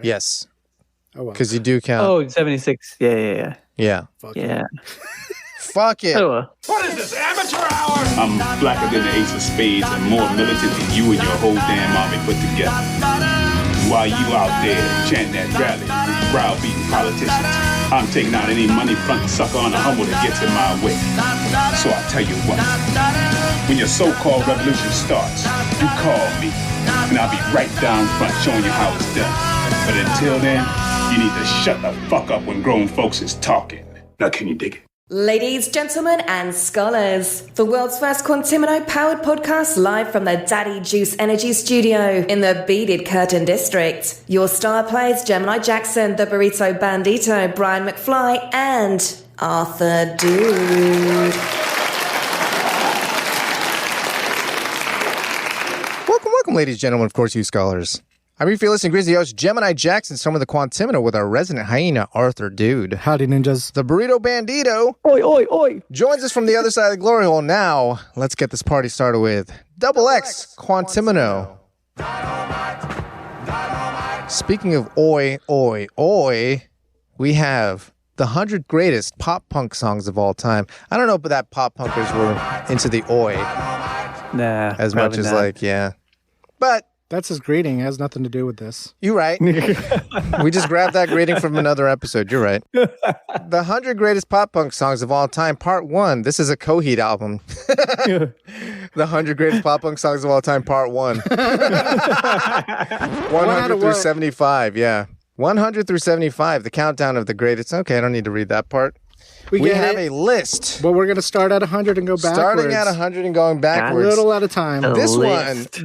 Yes. Oh, well. Because you do count. Oh, 76. Yeah. Fuck Yeah. Fuck it. Oh, What is this, amateur hour? I'm blacker than the ace of spades and more militant than you and your whole damn army put together. While you out there chanting at rallies, browbeating politicians, I'm taking out any money front sucker on a humble that gets in my way. So I tell you what, when your so-called revolution starts, you call me, and I'll be right down front showing you how it's done. But until then, you need to shut the fuck up when grown folks is talking. Now can you dig it? Ladies, gentlemen, and scholars, the world's first Quantimino powered podcast live from the Daddy Juice Energy Studio in the Beaded Curtain District. Your star players Gemini Jackson, the Burrito Bandito, Brian McFly, and Arthur Dude. Welcome, ladies and gentlemen, of course, you scholars. I'm your fearless and grizzly host, Gemini Jackson, some of the Quantimino with our resident hyena, Arthur Dude. Howdy, ninjas. The Burrito Bandito Oi, oi, oi. joins us from the other side of the glory hole. Now, let's get this party started with Double X Quantimino. Speaking of oi, oi, oi, we have the 100 greatest pop punk songs of all time. I don't know if that pop punkers were into the oi Nah. as much as not. But That's his greeting. It has nothing to do with this. you're right. We just grabbed that greeting from another episode. You're right. The 100 greatest pop punk songs of all time, part 1. This is a Coheed album. The 100 greatest pop punk songs of all time, part 1. 100 through 75, yeah. 100 through 75, the countdown of the greatest. Okay, I don't need to read that part. We have a list. But we're going to start at 100 and go backwards. Starting at 100 and going A backwards. little at a time.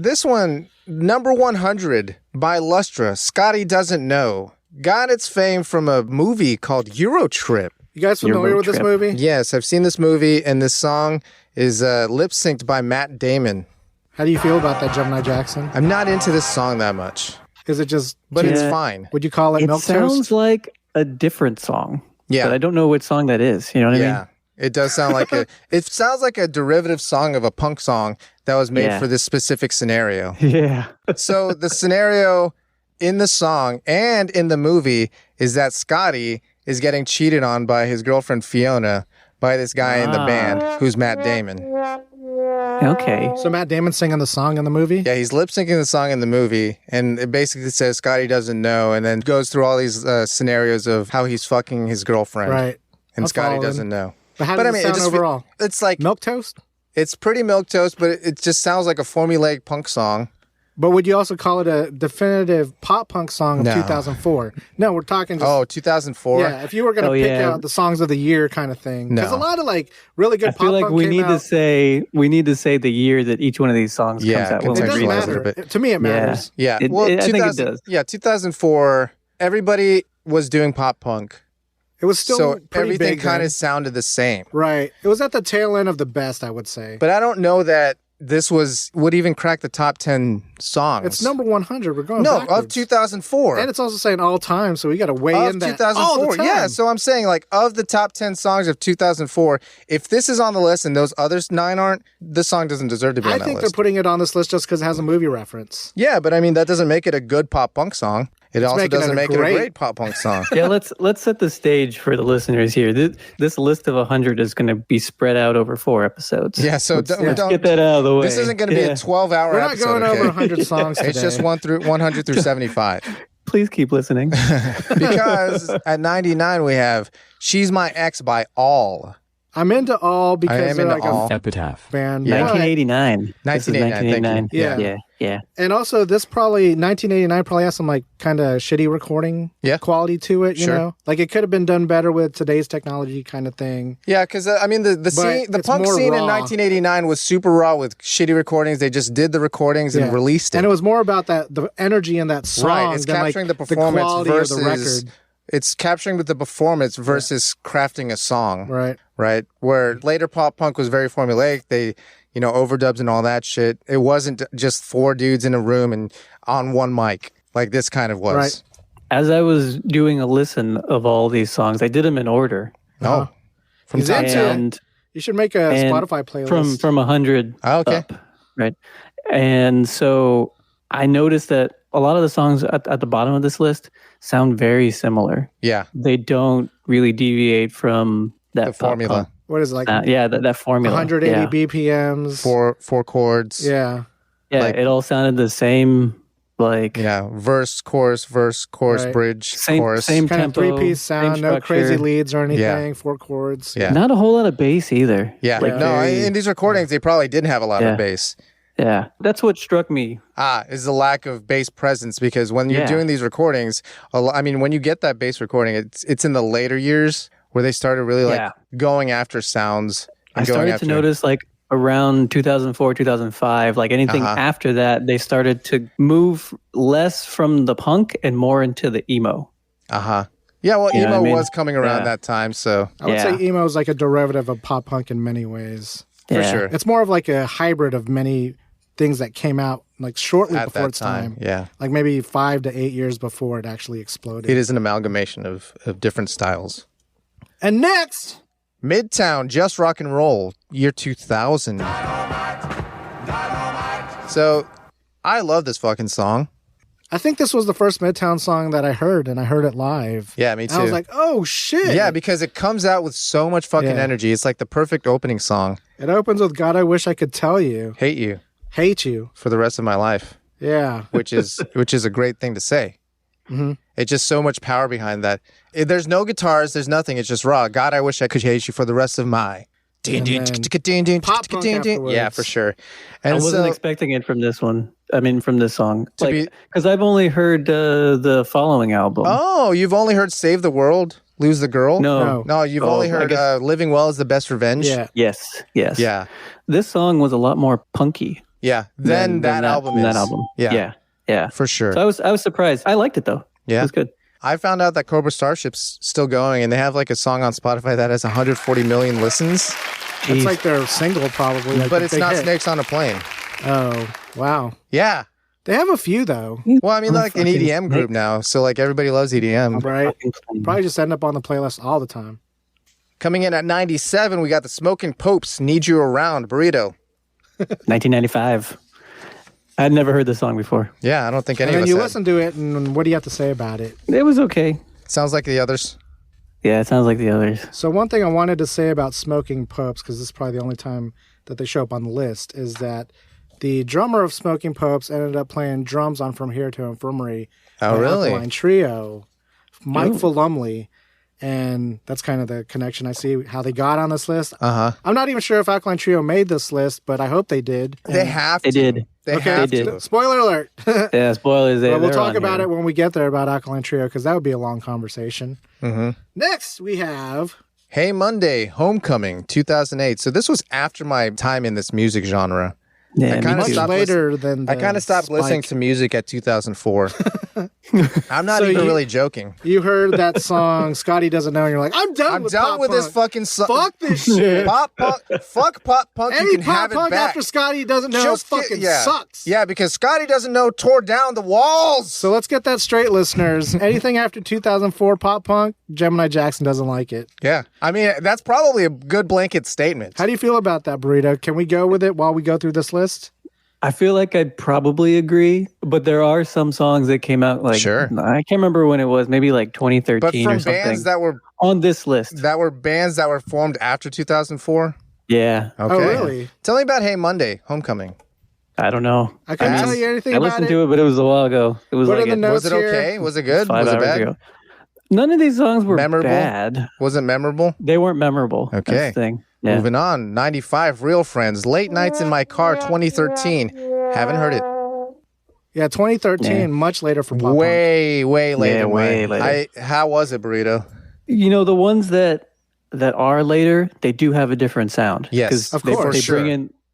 This one, number 100 by Lustra, Scotty Doesn't Know, got its fame from a movie called Euro Trip. You guys familiar with this movie? Yes, I've seen this movie, and this song is lip-synced by Matt Damon. How do you feel about that, Gemini Jackson? I'm not into this song that much, Is it just... but it's fine. Would you call it It milk sounds toast? like a different song. Yeah. But I don't know what song that is. You know what I mean? Yeah, it does sound like it sounds like a derivative song of a punk song that was made for this specific scenario. Yeah. So the scenario in the song and in the movie is that Scotty is getting cheated on by his girlfriend Fiona by this guy in the band who's Matt Damon. Okay. So Matt Damon singing the song in the movie? Yeah, he's lip syncing the song in the movie, and it basically says Scotty doesn't know, and then goes through all these scenarios of how he's fucking his girlfriend, Right. and I'm Scotty following. doesn't know. But how does it sound overall? It's like Milk toast? it's pretty milquetoast, but it just sounds like a formulaic punk song. But would you also call it a definitive pop punk song of No. 2004? No, we're talking just... Oh, 2004. Yeah, if you were going to pick out the songs of the year kind of thing. Because a lot of like really good I pop feel like punk we came need out. to say the year that each one of these songs comes out. It doesn't contextualize it a matter. bit. To me, it matters. Yeah, I think it does. Yeah, 2004. Everybody was doing pop punk, It was still so pretty everything big kind then. of sounded the same. Right. It was at the tail end of the best, I would say. But I don't know that this would even crack the top 10 songs. It's number 100. We're going of backwards. 2004. And it's also saying all time, so we got to weigh in that. 2004. All the time. Yeah, so I'm saying like of the top 10 songs of 2004, if this is on the list and those others 9 aren't, this song doesn't deserve to be on I that think list. they're putting it on this list just because it has a movie reference. Yeah, but I mean that doesn't make it a good pop punk song. It also making it doesn't a make it a great- great pop punk song. Yeah, let's set the stage for the listeners here. This list of 100 is going to be spread out over 4 episodes. Yeah, so let's don't get that out of the way. This isn't going to be a 12-hour We're not episode. going over okay? 100 songs today. It's just 100 through 75. Please keep listening. Because at 99 we have "She's My Ex" by All. I'm into all I because am they're into like all. a Epitaph. band. 1989. This is 1989, thank you. Yeah. Yeah. And also, this probably 1989 probably has some like kind of shitty recording quality to it. You Sure. know, like it could have been done better with today's technology, kind of thing. Yeah, because I mean the it's punk more scene in raw. 1989 was super raw with shitty recordings. They just did the recordings and Yeah. released it. And it was more about the energy in that song right. It's than capturing like the performance quality versus of the record. it's capturing with the performance versus crafting a song. Right. Right. Where later pop punk was very formulaic. They, overdubs and all that shit. It wasn't just 4 dudes in a room and on one mic like this kind of was. Right. As I was doing a listen of all these songs, I did them in order. Oh. From He's top into to it. And You should make a and Spotify playlist. from 100 Oh, okay. up, right? And so I noticed that a lot of the songs at the bottom of this list sound very similar. Yeah. They don't really deviate from the formula. What is it, like? That formula. 180 BPMs. Four chords. Yeah. Yeah, it all sounded the same. Like verse, chorus, right. bridge, same, chorus. Same kind tempo, of 3-piece sound, no crazy leads or anything, 4 chords. Yeah. Not a whole lot of bass either. Yeah. In these recordings, they probably didn't have a lot of bass. Yeah. That's what struck me. Is the lack of bass presence, because when you're doing these recordings, when you get that bass recording, it's in the later years where they started really going after sounds. I started to notice around 2004, 2005, anything after that, they started to move less from the punk and more into the emo. Yeah, well, emo was coming around that time, so... I would say emo is like a derivative of pop punk in many ways. For sure. It's more of like a hybrid of many things that came out shortly before its time. Yeah. Like maybe 5 to 8 years before it actually exploded. It is an amalgamation of different styles. And next... Midtown, Just Rock and Roll, year 2000. So, I love this fucking song. I think this was the first Midtown song that I heard, and I heard it live. Yeah, me too. And I was like, oh, shit. Yeah, because it comes out with so much fucking energy. It's like the perfect opening song. It opens with, God, I wish I could tell you. Hate you. Hate you. For the rest of my life. Yeah. Which is a great thing to say. Mm-hmm. It's just so much power behind that. There's no guitars, there's nothing. It's just raw. God, I wish I could hate you for the rest of my... Pop punk afterwards. Yeah, for sure. And I wasn't expecting it from this one. From this song. Because I've only heard the following album. Oh, you've only heard Save the World, Lose the Girl? No, you've only heard Living Well is the Best Revenge? Yeah. Yes. Yeah. This song was a lot more punky. Yeah, than that album is. That album. Yeah. For sure. So I was surprised. I liked it, though. Yeah. It was good. I found out that Cobra Starship's still going, and they have a song on Spotify that has 140 million listens. It's like their single, probably. But it's not Snakes on a Plane. Oh, wow. Yeah. They have a few, though. Well, an EDM group now, so everybody loves EDM. Right. Probably just end up on the playlist all the time. Coming in at 97, we got the Smoking Popes, Need You Around, Burrito. 1995. I'd never heard this song before. Yeah, I don't think any of us you had. listen to it, and what do you have to say about it? It was okay. Sounds like the others. Yeah, it sounds like the others. So one thing I wanted to say about Smoking Popes, because this is probably the only time that they show up on the list, is that the drummer of Smoking Popes ended up playing drums on From Here to Infirmary. Oh, really? Alkaline Trio, Mike Fulumley. And that's kind of the connection I see, how they got on this list. I'm not even sure if Alkaline Trio made this list, but I hope they did. They have to. They did. They have to. Spoiler alert. Yeah, spoilers. We'll talk about it when we get there about Alkaline Trio, because that would be a long conversation. Mm-hmm. Next, we have... Hey Monday, Homecoming, 2008. So this was after my time in this music genre. Yeah, much later than I kind of stopped listening to music at 2004. I'm not even really joking. You heard that song, Scotty Doesn't Know, and you're like, I'm done with this fucking song. Fuck this shit. Fuck pop punk. Any you can pop have punk it back. after Scotty Doesn't Know sucks. Yeah, because Scotty Doesn't Know tore down the walls. So let's get that straight, listeners. Anything after 2004 pop punk, Gemini Jackson doesn't like it. Yeah. That's probably a good blanket statement. How do you feel about that, Burrito? Can we go with it while we go through this list? I feel like I'd probably agree, but there are some songs that came out Sure. I can't remember when it was, maybe 2013 but from or something. Bands that were on this list. That were bands that were formed after 2004? Yeah. Okay. Oh, really? Tell me about Hey Monday, Homecoming. I don't know. I couldn't tell you anything about it. I listened to it, but it was a while ago. It was was it okay? Was it good? 5 was it hours bad? ago. None of these songs were memorable? bad. Was it memorable? They weren't memorable. Okay. That's the thing. Yeah. Moving on. 95, Real Friends, Late Nights in My Car, 2013. Haven't heard it. Yeah, 2013, much later for pop way later. Yeah, way later. How was it, Burrito? The ones that are later, they do have a different sound. Yes, of course.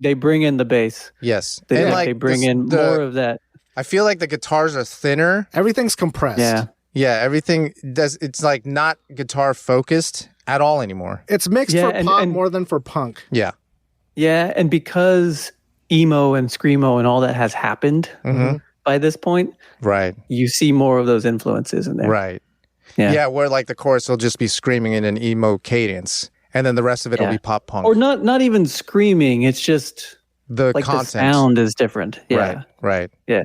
They bring in the bass. Yes. They bring in more of that. I feel like the guitars are thinner. Everything's compressed. Yeah. Yeah, everything does. It's not guitar focused at all anymore. It's mixed for pop more than for punk. Yeah. Yeah, and because emo and screamo and all that has happened by this point, right? You see more of those influences in there, right? Yeah, where the chorus will just be screaming in an emo cadence, and then the rest of it will be pop punk, or not even screaming. It's just the content. The sound is different. Yeah, right. Yeah.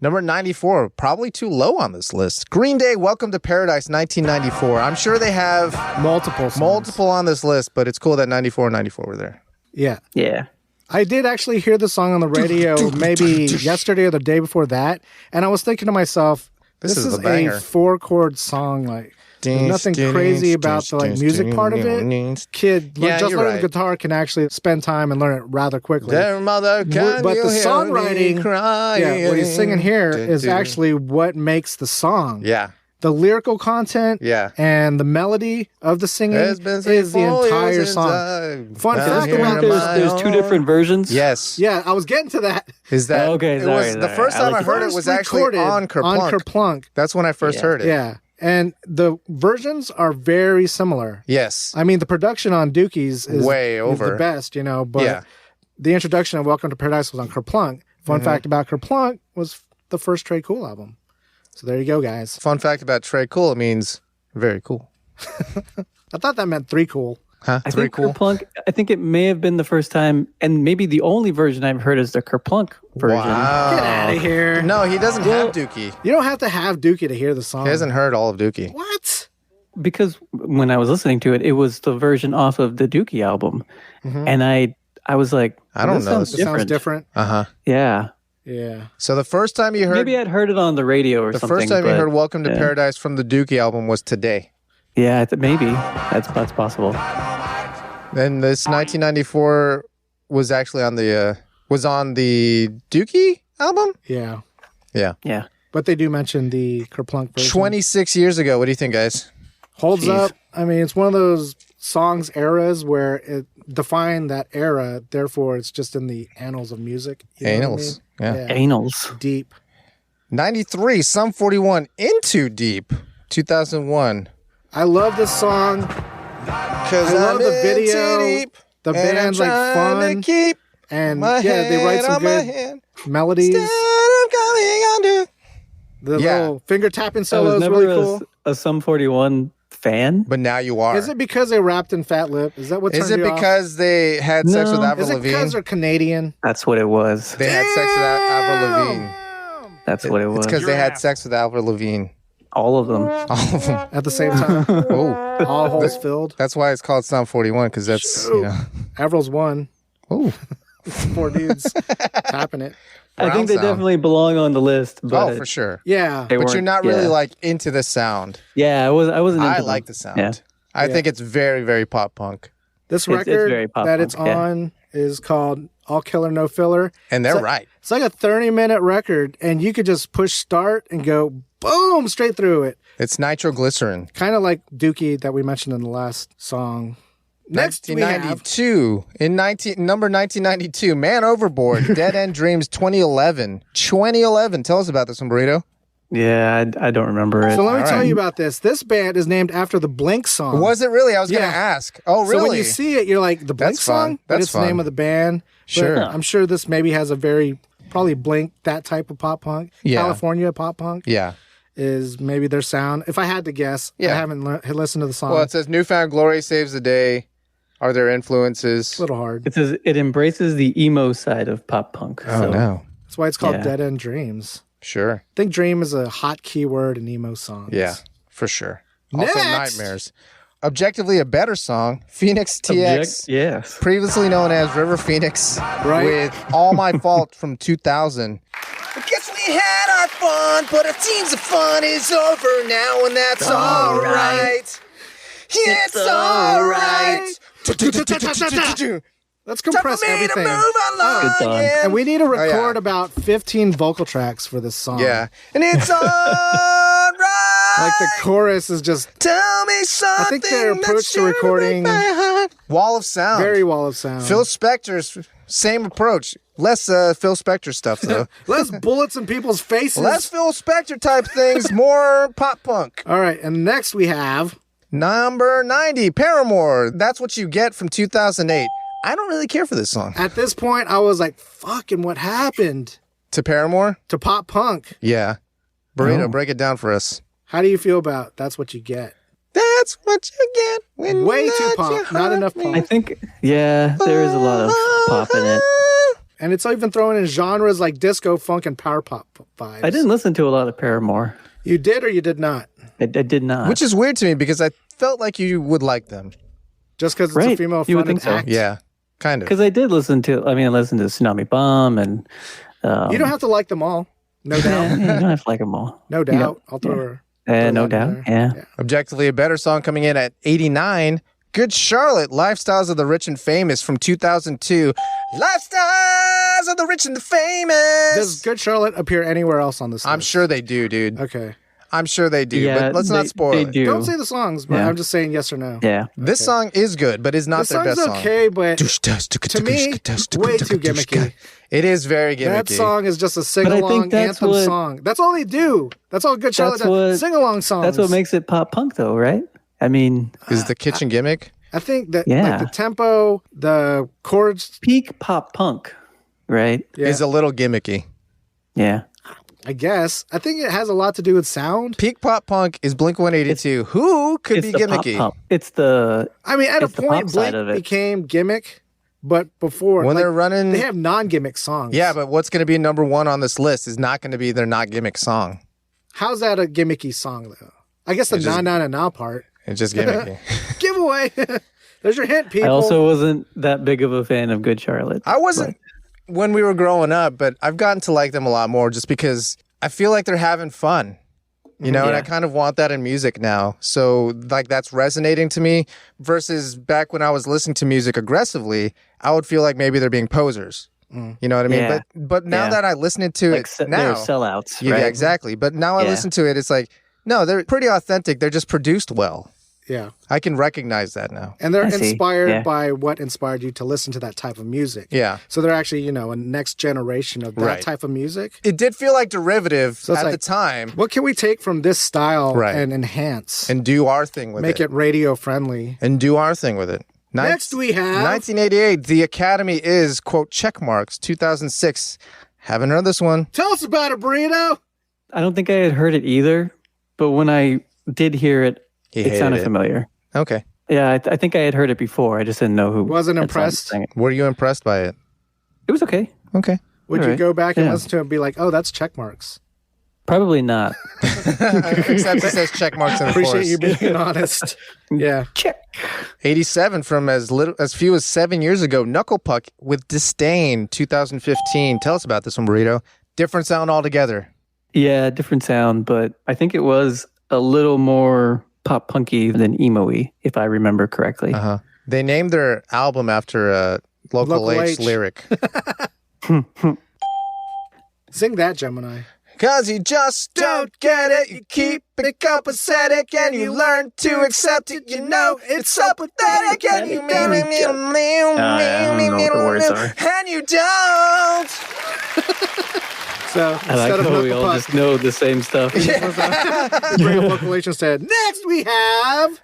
Number 94, probably too low on this list. Green Day, Welcome to Paradise, 1994. I'm sure they have multiple on this list, but it's cool that 94 and 94 were there. Yeah. Yeah. I did actually hear the song on the radio maybe yesterday or the day before that, and I was thinking to myself, this is a 4-chord song. Like, there's nothing crazy about the music part of it. Kid, just learning the guitar can actually spend time and learn it rather quickly. But the songwriting, what he's singing here is actually what makes the song. Yeah. The lyrical content and the melody of the singing is the entire song. Fun fact about there's 2 different versions. Yes. Yeah, I was getting to that. Is that okay? The first time I heard it was actually on Kerplunk. That's when I first heard it. Yeah. And the versions are very similar. Yes. I mean, the production on Dookie's is way over. Is the best, but the introduction of Welcome to Paradise was on Kerplunk. Fun fact about Kerplunk was the first Trey Cool album. So there you go, guys. Fun fact about Trey Cool, it means very cool. I thought that meant 3 cool. Huh? I think Kerplunk, I think it may have been the first time, and maybe the only version I've heard is the Kerplunk version. Wow. Get out of here. No, he doesn't have Dookie. You don't have to have Dookie to hear the song. He hasn't heard all of Dookie. What? Because when I was listening to it, it was the version off of the Dookie album. And I was like, I don't know. This sounds different. Uh-huh. Yeah. Yeah. So the first time you heard... Maybe I'd heard it on the radio or something. The first time you heard Welcome to Paradise from the Dookie album was today. Yeah, maybe. That's possible. And this 1994 was actually on the Dookie album? Yeah. Yeah. Yeah. But they do mention the Kerplunk version. 26 years ago. What do you think, guys? Holds up. I mean, it's one of those songs eras where it defined that era. Therefore, it's just in the annals of music. Annals. Yeah. Annals. Deep. 93, Sum 41, Into Deep, 2001. I love this song. Because I love the video. Deep, the band's like fun. And they write some good melodies. The little finger tapping solo is really cool. A Sum 41 fan, but now you are. Is it because they rapped in Fat Lip? Is that what turned you off? Is it because they had sex with Avril Lavigne? Is it because they're Canadian? That's what it was. They had sex with Avril Lavigne. That's what it was. It's because they had sex with Avril Lavigne. All of them. All of them. At the same time. Oh. All holes filled. That's why it's called Sum 41, because that's, Avril's one. Oh. 4 dudes tapping it. I think they definitely belong on the list. But for sure. Yeah. But you're not really like into the sound. Yeah, I wasn't into like the sound. Yeah. I think it's very, very pop punk. This record it's on is called All Killer No Filler. And they're right. It's like a 30-minute record, and you could just push start and go boom straight through it. It's nitroglycerin. Kind of like Dookie that we mentioned in the last song. Next, 1992. Number 1992, Man Overboard, Dead End Dreams, 2011. 2011. Tell us about this one, Burrito. Yeah, I don't remember it. So let me tell you about this. This band is named after the Blink song. Was it really? I was going to ask. Oh, really? So when you see it, you're like, the Blink song? But it's the name of the band. Sure. But I'm sure this maybe has a probably Blink, that type of pop punk. Yeah. California pop punk. Yeah. Is maybe their sound. If I had to guess, I haven't listened to the song. Well, it says Newfound Glory saves the day. Are there influences? A little hard. It says it embraces the emo side of pop punk. Oh, no. That's why it's called Dead End Dreams. Sure. I think dream is a hot keyword in emo songs. Yeah, for sure. Also Nightmares. Objectively a better song, Phoenix TX. Yes. Previously known as River Phoenix. Right. With All My Fault from 2000. I guess we had our fun, but it seems the fun is over now, and that's all right. It's all right. Let's compress everything. Good song. And we need to record about 15 vocal tracks for this song. Yeah. And it's all right. Like the chorus is just... Tell me something. I think their approach to recording... Wall of sound. Very wall of sound. Phil Spector's same approach. Less Phil Spector stuff, though. Less bullets in people's faces. Less Phil Spector type things. More pop punk. All right. And next we have... Number 90, Paramore. That's What You Get from 2008. I don't really care for this song. At this point, I was like, fucking what happened? To Paramore? To pop punk. Yeah. Burrito, break it down for us. How do you feel about That's What You Get? That's what you get when way you too pop, not enough pop. I think, there is a lot of pop in it. And it's even throwing in genres like disco, funk, and power pop vibes. I didn't listen to a lot of Paramore. You did or you did not? I did not. Which is weird to me because I felt like you would like them. Just because it's a female fronted act? Yeah, kind of. Because I listened to Tsunami Bomb and... you don't have to like them all. No doubt. You don't have to like them all. No doubt. I'll throw her. No doubt. Yeah. Objectively a better song coming in at 89. Good Charlotte, Lifestyles of the Rich and Famous from 2002. Lifestyles of the Rich and the Famous. Does Good Charlotte appear anywhere else on this list? I'm sure they do, dude. Okay. I'm sure they do, but let's not spoil it. Do. Don't say the songs, but I'm just saying yes or no. Yeah. This song is good, but it's not their best song. This song's okay, but to me, way too gimmicky. It is very gimmicky. That song is just a sing-along anthem song. That's all they do. That's all Good Charlotte does. Sing-along songs. That's what makes it pop punk, though, right? I mean... Is the kitchen gimmick? I think that like the tempo, the chords... Peak pop punk, right? Yeah. Is a little gimmicky. Yeah. I guess. I think it has a lot to do with sound. Peak pop punk is Blink-182. Who could be gimmicky? Pop. It's the... I mean, at a point, Blink became gimmick, but before... When they're running... They have non-gimmick songs. Yeah, but what's going to be number one on this list is not going to be their not gimmick song. How's that a gimmicky song, though? I guess the na-na-na-na part. It's just gimmicky. Giveaway. There's your hint, people. I also wasn't that big of a fan of Good Charlotte. I wasn't when we were growing up, but I've gotten to like them a lot more just because I feel like they're having fun, you know, and I kind of want that in music now. So like that's resonating to me versus back when I was listening to music aggressively, I would feel like maybe they're being posers. You know what I mean? Yeah. But now that I listen to it now, they're sellouts. Yeah, right? exactly. But now I listen to it, it's like, no, they're pretty authentic. They're just produced well. Yeah. I can recognize that now. And they're inspired by what inspired you to listen to that type of music. Yeah. So they're actually, you know, a next generation of that type of music. It did feel like derivative at the time. What can we take from this style and enhance? And do our thing with it. Make it radio friendly. And do our thing with it. Next we have... 1988, The Academy is, quote, check marks, 2006. Haven't heard this one. Tell us about it, Burrito. I don't think I had heard it either, but when I did hear it, it sounded familiar. Okay. Yeah, I think I had heard it before. I just didn't know who. Wasn't impressed? Were you impressed by it? It was okay. Okay. Would you go back and listen to it and be like, oh, that's check marks? Probably not. Except it says check marks in the Appreciate you being honest. Yeah. Check. 87 from as few as 7 years ago. Knuckle Puck with Disdain, 2015. Tell us about this one, Burrito. Different sound altogether. Yeah, different sound, but I think it was a little more pop punky than emo-y, if I remember correctly. They named their album after a Local H lyric. Sing that, Gemini. Cause you just don't get it. You keep it copacetic and you learn to accept it. You know it's so pathetic and you I don't know what the words are. And you don't. So I like how we all just know the same stuff. Bring up Local H instead. Next we have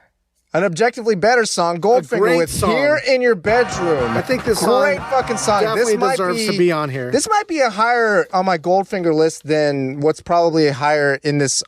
an objectively better song, Goldfinger with song. Here in Your Bedroom. I think this song great fucking song. definitely deserves to be on here. This might be a higher on my Goldfinger list than what's probably higher in this.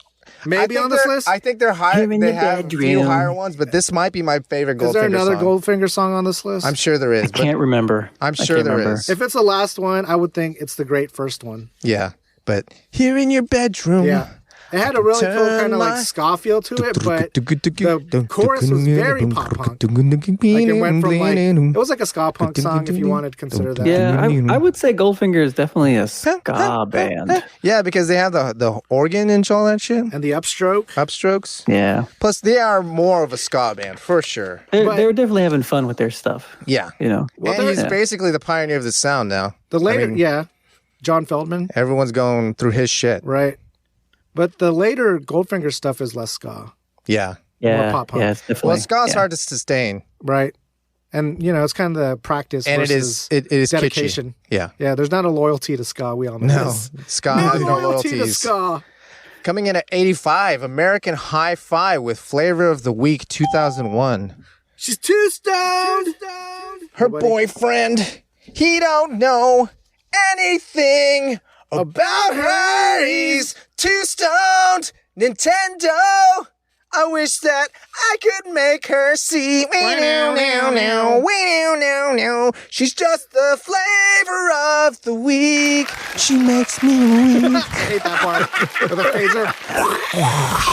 Maybe on this list? I think they're higher. They have a few higher ones, but this might be my favorite Goldfinger song. Is there another Goldfinger song on this list? I'm sure there is. I can't remember. I'm sure there is. If it's the last one, I would think it's the great first one. Yeah, but Here in Your Bedroom. Yeah. It had a really cool kind of like ska feel to it, but the chorus was very pop punk. Like it went from like, it was like a ska punk song if you wanted to consider that. Yeah, I would say Goldfinger is definitely a ska band. Yeah, because they have the organ and all that shit. And the upstroke. Upstrokes. Yeah. Plus, they are more of a ska band, for sure. They were definitely having fun with their stuff. Yeah. You know. Well, and he's basically the pioneer of the sound now. The later, John Feldman. Everyone's going through his shit. Right. But the later Goldfinger stuff is less ska. Yeah. Yeah. More pop punk. Yeah, it's definitely. Well, ska's hard to sustain. Right. And, you know, it's kind of the practice and versus it is dedication. Kitschy. Yeah. Yeah, there's not a loyalty to ska. We all know No. this. Ska has no loyalties. To ska. Coming in at 85, American Hi-Fi with Flavor of the Week 2001. She's too stoned. Her boyfriend, he don't know anything about her. He's too stoned. Nintendo, I wish that I could make her see. She's just the flavor of the week. She makes me weak. I hate that part. With a phaser.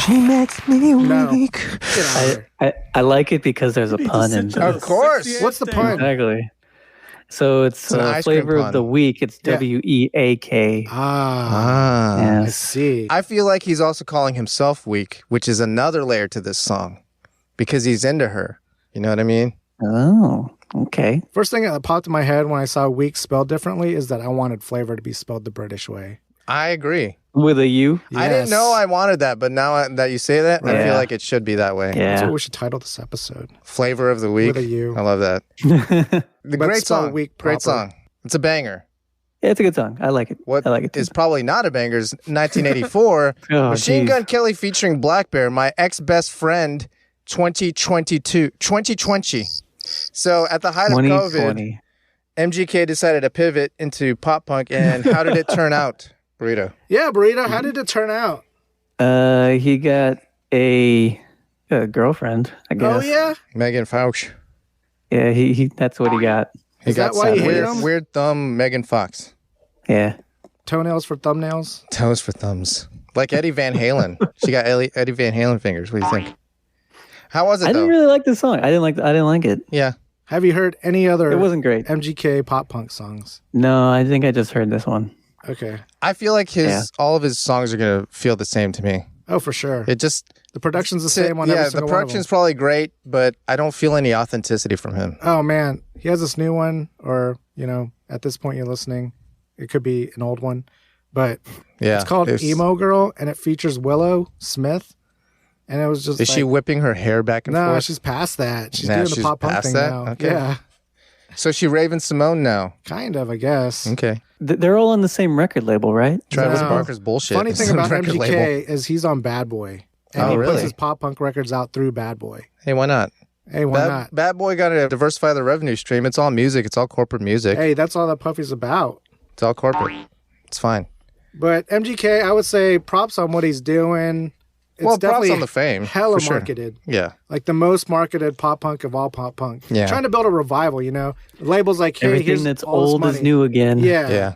She makes me weak. Get out of here. I like it because there's a pun in it. Of course. What's the pun? Exactly. So it's flavor of the week. It's WEAK. I Yes. see. I feel like he's also calling himself weak, which is another layer to this song because he's into her. You know what I mean? Oh, okay. First thing that popped in my head when I saw weak spelled differently is that I wanted flavor to be spelled the British way. I agree. With a U? I didn't know I wanted that, but now that you say that, I feel Yeah. like it should be that way. That's Yeah. what we should title this episode. Flavor of the week. With a U. I love that. The But great spell song. weak Great proper. song. It's a banger. Yeah, it's a good song. I like it. What I like it too. is probably not a banger is 1984. Oh, Machine geez. Gun Kelly featuring Black Bear, My Ex-Best Friend 2020. So at the height of COVID, 2020. MGK decided to pivot into pop punk, and how did it turn out, Burrito? Yeah, Burrito, how did it turn out? He got a girlfriend, I guess. Oh, yeah? Megan Fox. Yeah, he that's what he got. He Is got that why you some hate him? weird thumb Megan Fox. Yeah. Toenails for thumbnails? Toes for thumbs. Like Eddie Van Halen. She got Eddie Van Halen fingers. What do you think? How was it, I though? didn't really like the song. I didn't like it. Yeah. Have you heard any other It wasn't great. MGK pop punk songs? No, I think I just heard this one. Okay. I feel like all of his songs are going to feel the same to me. Oh, for sure. It just... The production's the same on every the single one of production's them. probably great, but I don't feel any authenticity from him. Oh, man. He has this new one, or, at this point you're listening, it could be an old one, but Yeah, it's called Emo Girl, and it features Willow Smith, and it was just Is she whipping her hair back and No, forth? she's past that. She's Nah, doing she's the pop punk past thing that? now. Okay. Yeah, So she Raven Simone now. kind of, I guess. Okay. They're all on the same record label, right? Travis No. Barker's bullshit. Funny thing about Record MGK label. is he's on Bad Boy. And Oh, he really? puts his pop punk records out through Bad Boy. Hey, why not? Hey, why not? Bad Boy got to diversify the revenue stream. It's all music. It's all corporate music. Hey, that's all that Puffy's about. It's all corporate. It's fine. But MGK, I would say props on what he's doing. It's Well, props definitely on the fame, hella for sure. marketed. Yeah. Like the most marketed pop punk of all pop punk. Yeah. Trying to build a revival, Labels like, hey, Everything here's that's all this old is money. new again. Yeah. Yeah.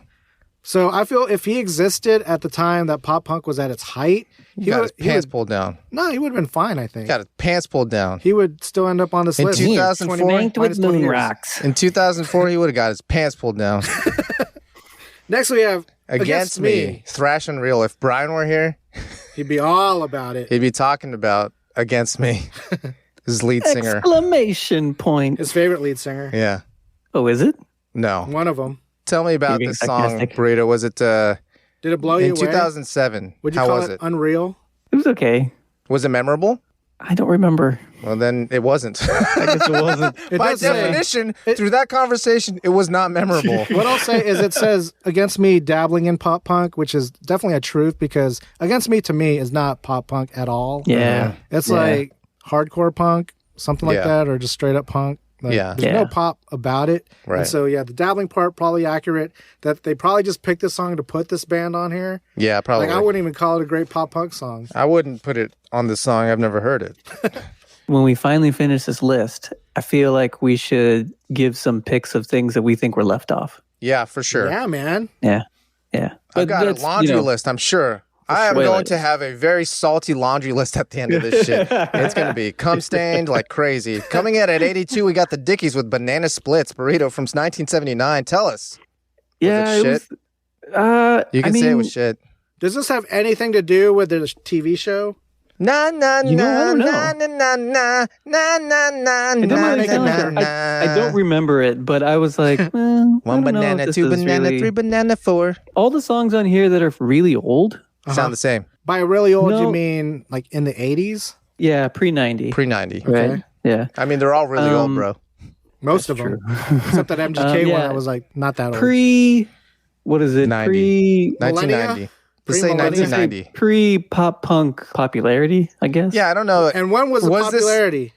So I feel if he existed at the time that pop punk was at its height, He got his pants pulled down. No, he would have been fine, I think. Got his pants pulled down. He would still end up on this In list. 2004, 20 Banked with minus 20 moon years. rocks. In 2004, he would have got his pants pulled down. Next we have Against Me. Thrash Unreal. If Brian were here, He'd be all about it. he'd be talking about Against Me. His lead singer. Exclamation point. His favorite lead singer. Yeah. Oh, is it? No. One of them. Tell me about You're being this song, sarcastic. Burrito. Was it Did it blow you in away? 2007? Would you How call was it it? unreal? It was okay. Was it memorable? I don't remember. Well, then it wasn't. I guess it wasn't. It By does say- definition, through that conversation, it was not memorable. What I'll say is it says Against Me dabbling in pop punk, which is definitely a truth because Against Me to me is not pop punk at all. Yeah. It's Yeah. like hardcore punk, something like Yeah. that, or just straight up punk. Like, Yeah. There's no pop about it. Right. And so, the dabbling part probably accurate that they probably just picked this song to put this band on here. Yeah, probably. Like, I wouldn't even call it a great pop punk song. I wouldn't put it on this song. I've never heard it. When we finally finish this list, I feel like we should give some picks of things that we think were left off. Yeah, for sure. Yeah, man. Yeah. Yeah. I've got a that's, laundry list, I'm sure. I am sure. going to have a very salty laundry list at the end of this shit. It's going to be cum stained like crazy. Coming in at 82, we got the Dickies with Banana Splits Burrito from 1979. Tell us. Yeah. it It shit? was, You can say it was shit. Does this have anything to do with the TV show? Na na You know, I na don't know. na na na na na na It doesn't na really sound like na it. na. I don't remember it, but I was like, One I don't know if banana, this two is banana, really- three banana, four. All the songs on here that are really old. Sound the same. By really old, you No. mean like in the 80s? Yeah, pre-90. Pre-90. Right? Okay. Yeah. I mean, they're all really old, bro. Most of them. Except that MGK one, yeah. I was like, not that old. What is it? 90. 1990. Let's say Pre-millennial? 1990. Pre-pop punk popularity, I guess. Yeah, I don't know. And when was the Was this- popularity?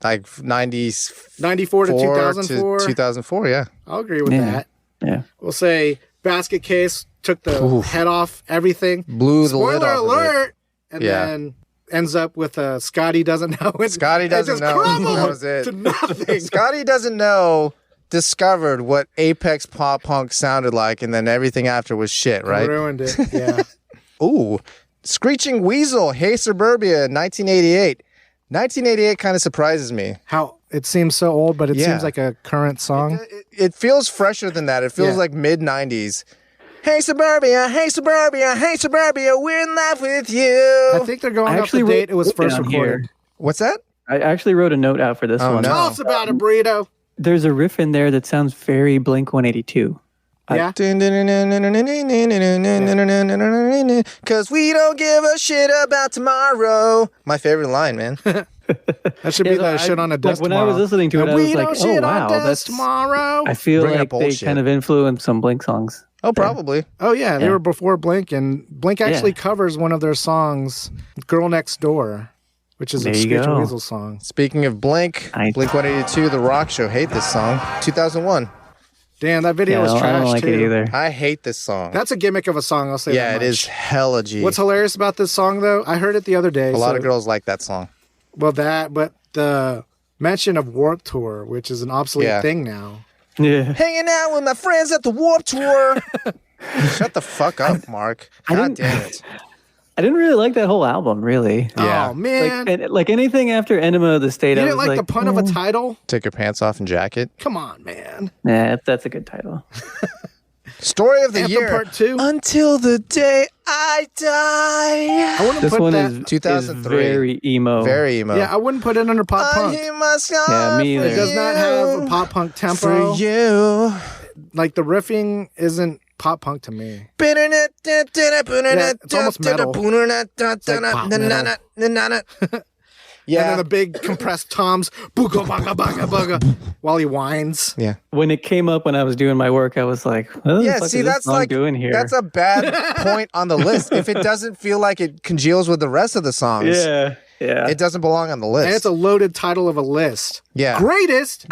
Like 90s 94 to 2004? 2004, yeah. I'll agree with Yeah. that. Yeah. We'll say Basket Case took the head off everything. Blew the lid Spoiler off of it. alert! And Yeah. then ends up with Scotty doesn't know. Scotty doesn't know. That was it. To nothing. Scotty doesn't know. Discovered what Apex pop punk sounded like, and then everything after was shit, right? Ruined it. Yeah. Ooh, Screeching Weasel, Hey Suburbia, 1988. 1988 kind of surprises me. How it seems so old, but it seems like a current song. It feels fresher than that. It feels like mid 90s. Hey Suburbia, hey Suburbia, hey Suburbia, we're in love with you. I think they're going off the date it was first recorded. What's that? I actually wrote a note out for this one. No. Tell us about it, Burrito. There's a riff in there that sounds very Blink-182. Yeah. Cause we don't give a shit about tomorrow. My favorite line, man. That should be the shit on a desk when tomorrow. I was listening to it, I was like, oh wow, that's tomorrow. I feel Bring like up they bullshit. kind of influenced some Blink songs. Oh, probably. Oh yeah, they were before Blink, and Blink actually covers one of their songs, "Girl Next Door," which is a Screeching Weasel song. Speaking of Blink, Blink-182, The Rock Show. Hate this song. 2001. Damn, that video was trash, I don't like too. it either. I hate this song. That's a gimmick of a song, I'll say that it much. is hella G. What's hilarious about this song, though, I heard it the other day. A lot of girls like that song. Well, but the mention of Warped Tour, which is an obsolete thing now. Yeah. Hanging out with my friends at the Warped Tour. Shut the fuck up, Mark. God damn it. I didn't really like that whole album, really. Yeah. Oh, man. Like anything after Enema of the State, You I didn't was like the pun of a title? Take your pants off and jacket. Come on, man. Nah, that's a good title. Story of the Anthem year. Part 2? Until the day I die. I wouldn't This put one that... is 2003. very emo. Very emo. Yeah, I wouldn't put it under pop punk. Yeah, me either. It does not have a pop punk tempo. For you. Like, the riffing isn't pop punk to me. It's almost metal. Yeah. And then the big compressed toms, booga baga baga baga, while he whines. Yeah. When it came up when I was doing my work, I was like, what the fuck is this song doing here? That's a bad point on the list. If it doesn't feel like it congeals with the rest of the songs, yeah. it doesn't belong on the list. And it's a loaded title of a list. Yeah. Greatest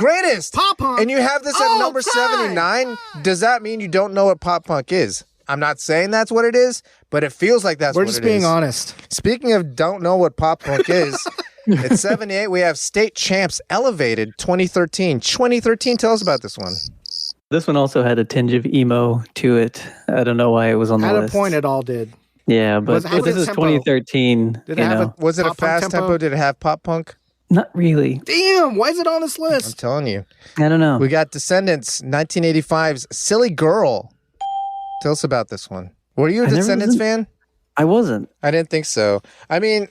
pop punk. And you have this at number 79. Does that mean you don't know what pop punk is? I'm not saying that's what it is, but it feels like that's what it is. We're just being honest. Speaking of don't know what pop punk is, at 78, we have State Champs Elevated 2013. 2013, tell us about this one. This one also had a tinge of emo to it. I don't know why it was on the list. At a point, it all did. Yeah, but How was this the is tempo? 2013. Did it have Was it a pop punk fast tempo? Did it have pop punk? Not really. Damn, why is it on this I'm list? telling you. I don't know. We got Descendants 1985's Silly Girl. Tell us about this one. Were you a Descendants fan? I wasn't. I didn't think so. I mean,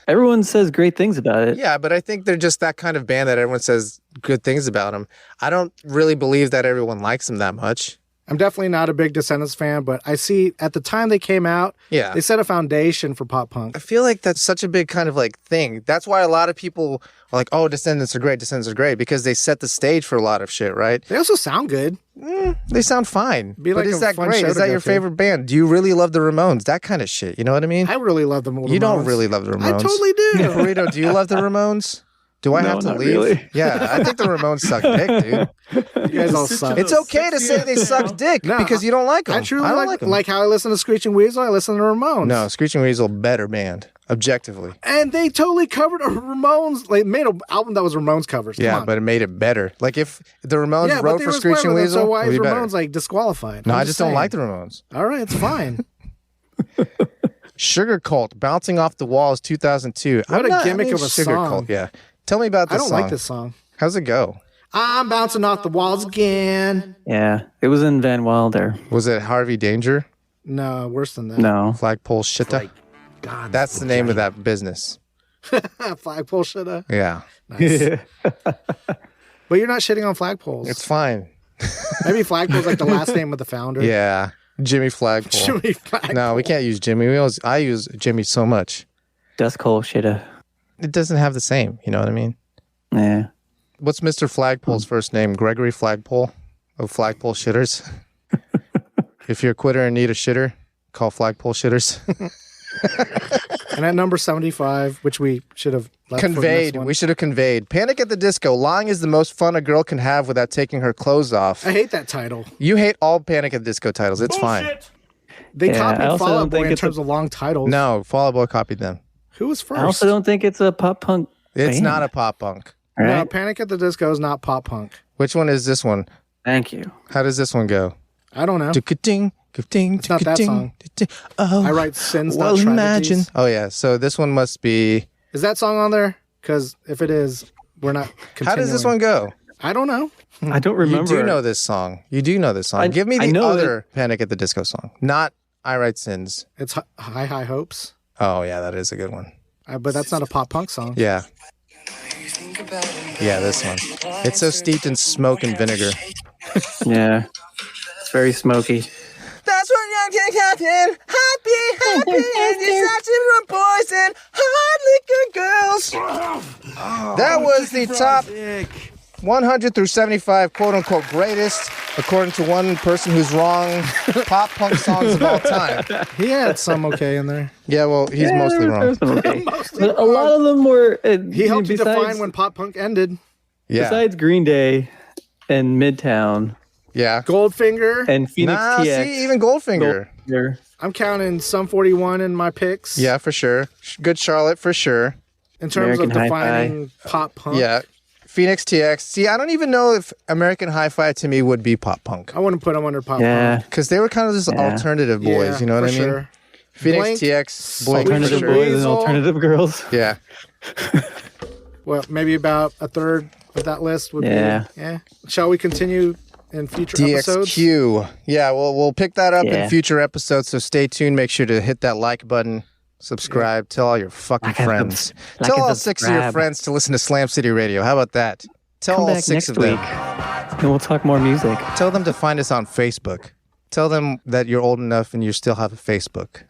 Everyone says great things about it. Yeah, but I think they're just that kind of band that everyone says good things about them. I don't really believe that everyone likes them that much. I'm definitely not a big Descendants fan, but I see at the time they came out, they set a foundation for pop punk. I feel like that's such a big kind of like thing. That's why a lot of people are like, oh, Descendants are great, because they set the stage for a lot of shit, right? They also sound good. They sound fine. Be like but is a that fun great? show Is to that go your to. favorite band? Do you really love the Ramones? That kind of shit. You know what I mean? I really love them. You don't really love the Ramones. I totally do. Burrito, do you love the Ramones? Do I have to not leave? really. Yeah, I think the Ramones suck dick, dude. You guys all suck. It's okay to say they suck dick because you don't like them. I truly don't like them. like how I listen to Screeching Weasel, I listen to Ramones. No, Screeching Weasel, better band, objectively. And they totally covered a Ramones, like made an album that was Ramones covers. Come on. But it made it better. Like if the Ramones but wrote they for was playing Screeching with it, Weasel, so why it would is be better. Ramones like disqualified? No, I'm I just saying. don't like the Ramones. All right, it's fine. Sugar Cult, Bouncing Off the Walls, 2002. What a gimmick of a Sugar song. Cult, yeah. Tell me about this I don't song. like this song. How's it go? I'm bouncing off the walls again. Yeah, it was in Van Wilder. Was it Harvey Danger? No, worse than that. No. Flagpole Shitta? God, That's the name of that business. flagpole shitta. Yeah. Nice. But you're not shitting on flagpoles. It's fine. Maybe flagpole's like the last name of the founder. Yeah. Jimmy Flagpole. Jimmy Flagpole. No, we can't use Jimmy. I use Jimmy so much. Dust Cold Shitta. It doesn't have the same. You know what I mean? Yeah. What's Mr. Flagpole's first name? Gregory Flagpole of Flagpole Shitters. If you're a quitter and need a shitter, call Flagpole Shitters. And at number 75, which we should have left Conveyed. for the next one. We should have conveyed. Panic at the Disco. Lying is the most fun a girl can have without taking her clothes off. I hate that title. You hate all Panic at the Disco titles. It's fine. They Yeah, I copied also Fall Out don't Boy think in it's terms of long titles. No, Fall Out Boy copied them. Who was first? I also don't think it's a pop punk. It's not a pop punk. Right? No, Panic at the Disco is not pop punk. Which one is this one? Thank you. How does this one go? I don't know. It's not that song. Oh, I write sins, well, not imagine. tragedies. Oh yeah, so this one must be. Is that song on there? Because if it is, we're not continuing. How does this one go? I don't know. I don't remember. You do know this song. Give me the other Panic at the Disco song, not I Write Sins. It's High High Hopes. Oh yeah, that is a good one. But that's not a pop punk song. Yeah. Yeah, this one. It's so steeped in smoke and vinegar. Yeah. It's very smoky. That's what young can happen. Happy, and it's actually poison. Hard liquor girls. That was the top 100 through 75 quote-unquote greatest, according to one person who's wrong, pop punk songs of all time. He had some okay in there. Yeah, well, he's mostly wrong. Okay. A lot of them were... He helped you define when pop punk ended. Yeah. Besides Green Day and Midtown. Yeah. Goldfinger. And Phoenix TX. See, even Goldfinger. I'm counting Sum 41 in my picks. Yeah, for sure. Good Charlotte, for sure. In terms American of defining pop punk. Yeah. Phoenix TX. See, I don't even know if American Hi-Fi to me would be pop punk. I wouldn't put them under pop punk. Because they were kind of just alternative boys, you know what I mean? Sure. Phoenix TX, Blink, alternative boys and alternative girls. Yeah. Well, maybe about a third of that list would be. Yeah. Shall we continue in future episodes? DXQ. Yeah, we'll pick that up in future episodes, so stay tuned. Make sure to hit that like button. Subscribe. Tell all your fucking friends. Tell all 6 of your friends to listen to Slam City Radio. How about that? Tell Come all back 6 next of them. week, and we'll talk more music. Tell them to find us on Facebook. Tell them that you're old enough and you still have a Facebook.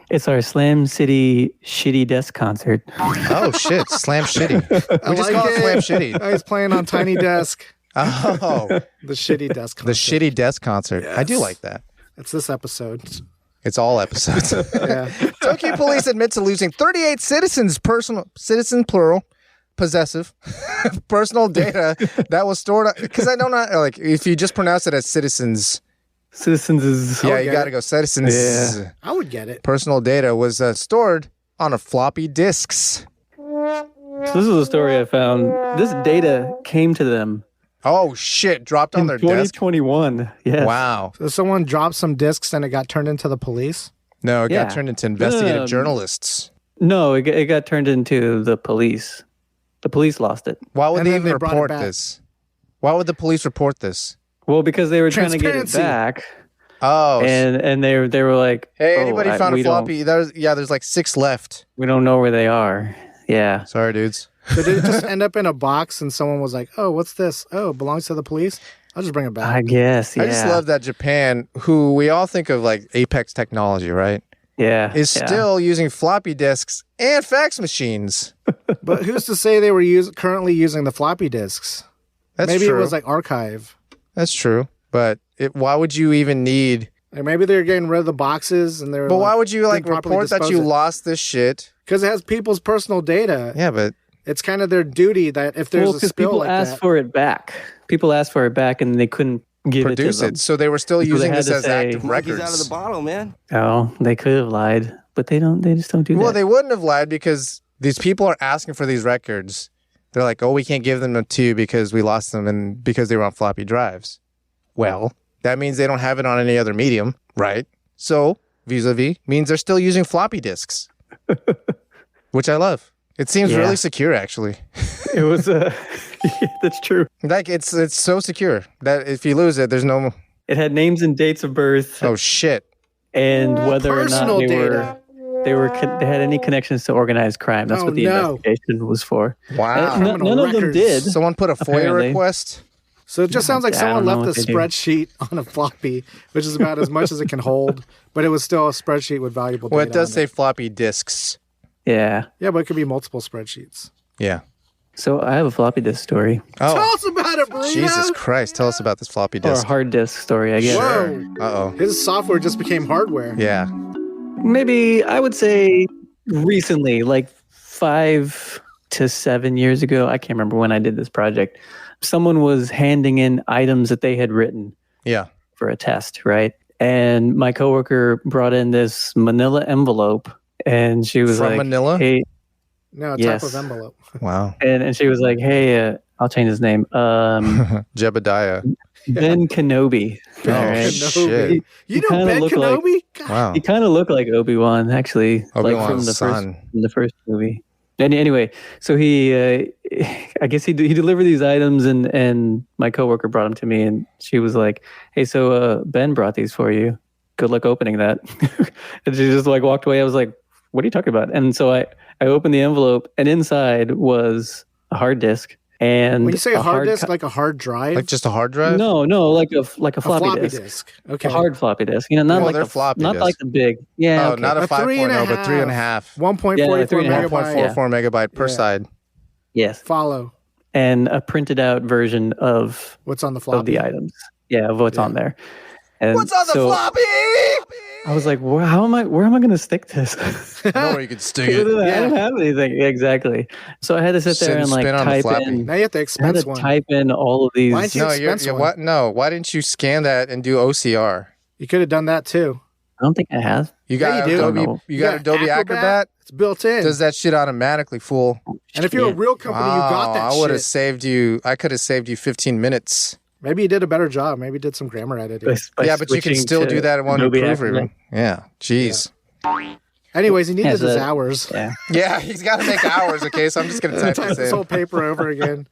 It's our Slam City Shitty Desk concert. Oh, shit. Slam Shitty. We just call it Slam Shitty. I was playing on Tiny Desk. Oh. The Shitty Desk concert. The Shitty Desk concert. Yes. I do like that. It's this episode. It's all episodes. Yeah. Tokyo police admit to losing 38 citizens' citizen plural, possessive, personal data that was stored. Because I don't know, like, if you just pronounce it as citizens. Citizens is... Yeah, you got to go citizens. Yeah. I would get it. Personal data was stored on a floppy disks. So this is a story I found. This data came to them. Oh, shit. Dropped on their desk? 2021. Yes. Wow. So someone dropped some discs and it got turned into the police? No, it got turned into investigative journalists. No, it got turned into the police. The police lost it. Why would they even report this? Why would the police report this? Well, because they were trying to get it back. Oh. And they were like, hey, anybody found a floppy? There's like 6 left. We don't know where they are. Yeah. Sorry, dudes. So did it just end up in a box and someone was like, oh, what's this? Oh, it belongs to the police? I'll just bring it back. I guess, yeah. I just love that Japan, who we all think of like apex technology, right? Yeah. Is still using floppy disks and fax machines. But who's to say they were currently using the floppy disks? Maybe true. It was like archive. That's true. But why would you even need... Like maybe they're getting rid of the boxes and they're... But why would you like report that you lost this shit? Because it has people's personal data. Yeah, but... It's kind of their duty that if there's a spill people like asked that... for it back. People asked for it back and they couldn't produce it. So they were still using this as active records. Out of the bottle, man. Oh, they could have lied, but they just don't do that. Well, they wouldn't have lied because these people are asking for these records. They're like, oh, we can't give them to you because we lost them and because they were on floppy drives. Well, that means they don't have it on any other medium, right? So, vis-a-vis, means they're still using floppy disks, which I love. It seems really secure, actually. It was, that's true. Like, it's so secure that if you lose it, there's no... It had names and dates of birth. Oh, shit. And whether or not they had any connections to organized crime. That's what the investigation was for. Wow. None of them did. Someone put a FOIA request? So it just sounds like someone left a spreadsheet on a floppy, which is about as much as it can hold, but it was still a spreadsheet with valuable data. Well, it does say floppy disks. Yeah. Yeah, but it could be multiple spreadsheets. Yeah. So I have a floppy disk story. Oh. Tell us about it, Burrito. Jesus Christ. Tell us about this floppy disk. Or a hard disk story, I guess. Whoa. Uh-oh. His software just became hardware. Yeah. Maybe, I would say recently, like 5 to 7 years ago. I can't remember when I did this project. Someone was handing in items that they had written for a test, right? And my coworker brought in this manila envelope And she was From like, Manila? hey, No, Yes. type of envelope. Wow. and she was like, hey, I'll change his name. Jebediah. Ben Kenobi. Oh, All right. shit. You know kinda Ben look like- Kenobi? God. Wow. He kind of looked like Obi-Wan, actually, like from Obi-Wan's the son. from the first movie. And anyway, so he, I guess he delivered these items, and my coworker brought them to me, and she was like, "Hey, so Ben brought these for you. Good luck opening that." And she just like walked away. I was like, "What are you talking about?" And so I opened the envelope, and inside was a hard disk. And When you say a hard disk, co- like a hard drive? Like just a hard drive? no, like a a floppy disk. Okay. A hard floppy disk. You know, not Well, like they're the floppy not disks. like the big. Yeah. Oh, okay. not a A 5.0, but 3.5. 3.5. 1.44 Yeah, 3.5. megabyte. 1.44 megabyte per Yeah. side. Yes. Follow. And a printed out version of What's on the floppy? the items. Yeah, of what's on there. And What's on the so floppy? I was like, where am I going to stick this? No, you could stick I it. don't have anything. Yeah, exactly. So I had to sit Sit there and and like spin on the type floppy. in. Now you have the I had expense to one. type in all of these. Why didn't you No, expense one? what? No, why didn't you scan that and do OCR? You could have done that too. I don't think I have. You got you do. Adobe. No. You got Adobe Acrobat. It's built in. Does that shit automatically, fool? And if you're a Yeah. real company, you got that I would have shit. saved you. I could have saved you 15 minutes. Maybe you did a better job. Maybe you did some grammar editing. By Yeah, but you can switching still to do that one Adobe proofreading. Acrobat. Yeah, jeez. Anyways, he needed Has his a- hours. Yeah. Yeah, he's got to make hours. Okay, so I'm just gonna type Type this this whole in. paper over again.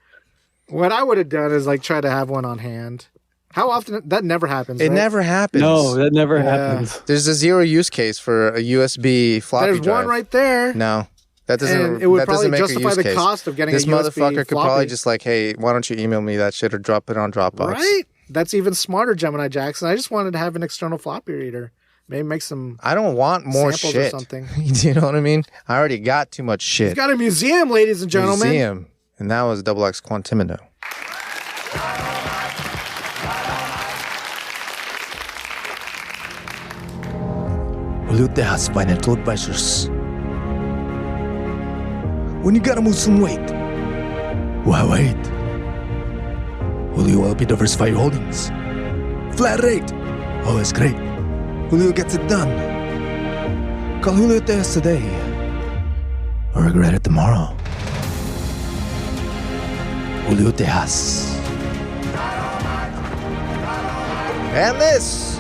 What I would have done is like try to have one on hand. How often? That never happens. It right? never happens. No, that never Yeah. happens. There's a zero use case for a USB floppy There's drive. one right there. No, that doesn't. And it would that probably doesn't make a justify use the case. cost of getting This a USB motherfucker could probably floppy. just like, hey, why don't you email me that shit or drop it on Dropbox? Right? That's even smarter, Gemini Jackson. I just wanted to have an external floppy reader. Maybe make some I don't want more samples shit. or something. You know what I mean? I already got too much shit. He's got a museum, ladies and gentlemen. Museum, and that was double X Quantimino. Ulute has financial advisors. When you gotta move some weight, why wait? Julio will be diversify your holdings. Flat rate, always great. Julio gets it done. Call Julio Tejas today, or regret it tomorrow. Julio Tejas. And this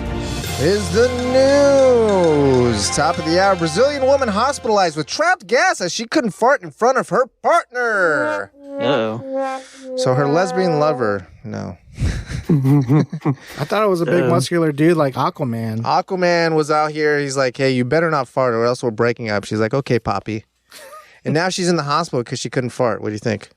is the news. Top of the hour. Brazilian woman hospitalized with trapped gas as she couldn't fart in front of her partner. Oh. So her lesbian lover, no. I thought it was a big muscular dude like Aquaman. Aquaman was out here. He's like, hey, you better not fart or else we're breaking up. She's like, okay, Poppy. And now she's in the hospital because she couldn't fart. What do you think?